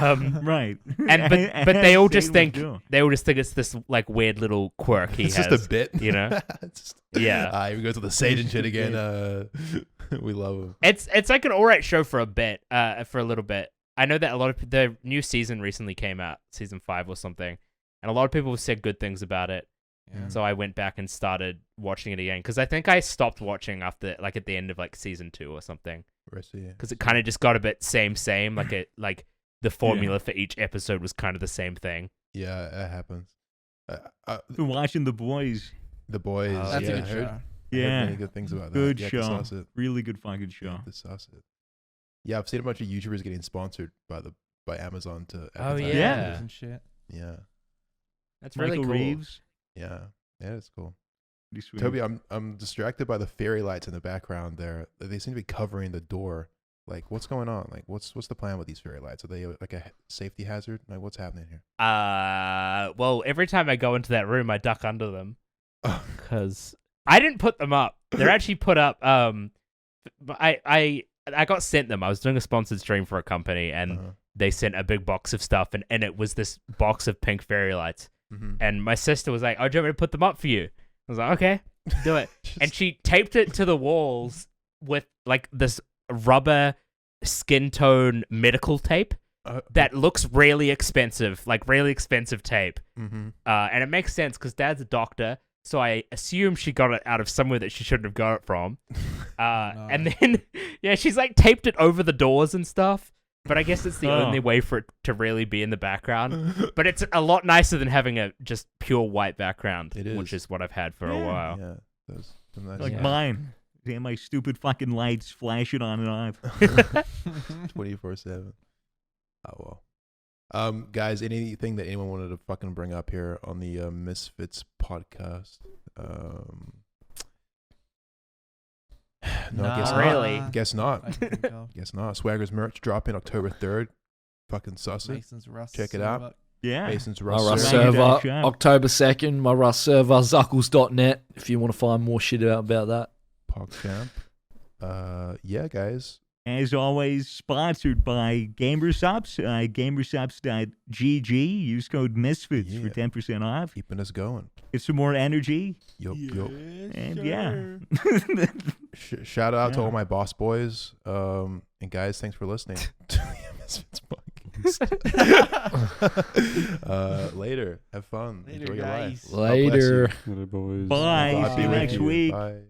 Right. but they all just Satan think would do. it's this like weird little quirk he It's has. just a bit. you know? It's just, Yeah. Here we go to the Satan shit again. We love him. It's like an alright show for a little bit. I know that a lot of the new season recently came out, season 5 or something, and a lot of people said good things about it. Yeah. So I went back and started watching it again because I think I stopped watching after like at the end of like season 2 or something because it kind of just got a bit same like the formula for each episode was kind of the same thing. Yeah, that happens. Been watching The Boys. The Boys. That's yeah, a good I heard, show. I heard Yeah. many good things about that. Good Yeah, show. Sauce it. Really good fucking show. Sauce it. Yeah, I've seen a bunch of YouTubers getting sponsored by Amazon to Oh, advertise. yeah. And shit. Yeah. That's Michael really cool. Reeves. Yeah. Yeah, that's cool. Pretty sweet. Toby, I'm distracted by the fairy lights in the background there. They seem to be covering the door. Like, what's going on? Like, what's the plan with these fairy lights? Are they like a safety hazard? Like, what's happening here? Well, every time I go into that room, I duck under them because I didn't put them up. They're actually put up. I got sent them. I was doing a sponsored stream for a company, and they sent a big box of stuff, and it was this box of pink fairy lights. Mm-hmm. And my sister was like, "Oh, do you want me to put them up for you?" I was like, "Okay, do it." And she taped it to the walls with like this rubber skin tone medical tape that looks really expensive, like really expensive tape. Mm-hmm. And it makes sense because Dad's a doctor, so I assume she got it out of somewhere that she shouldn't have got it from. And then, yeah, she's like taped it over the doors and stuff. But I guess it's the only way for it to really be in the background. But it's a lot nicer than having a just pure white background, It is. which is what I've had for a while. Yeah. Those, some nice Like Yeah. mine. Damn, my stupid fucking lights flashing on and off. 24/7. Oh well. Guys, anything that anyone wanted to fucking bring up here on the Misfits podcast? No, I guess Not not. really. Guess not. I can think of. Guess not. Swagger's merch dropping October 3rd. Fucking suss it. Mason's Rust. Check it out. Silver. Yeah. Mason's My Rust. Rust Server. Server. server, Shop. October 2nd. My Rust server, zuckles.net, if you want to find more shit about that. PogChamp. Yeah, guys. As always, sponsored by Gamersubs, gamersubs.gg. Use code MISFITS for Yeah. 10% off. Keeping us going. Get some more energy. Yup. And yeah. Shout out to Yeah. all my boss boys. And guys, thanks for listening to the Misfits podcast. Later. Have fun. Later, Enjoy your life. guys. God bless you. Later. Later, boys. Bye. God See be you with next you. week. Bye.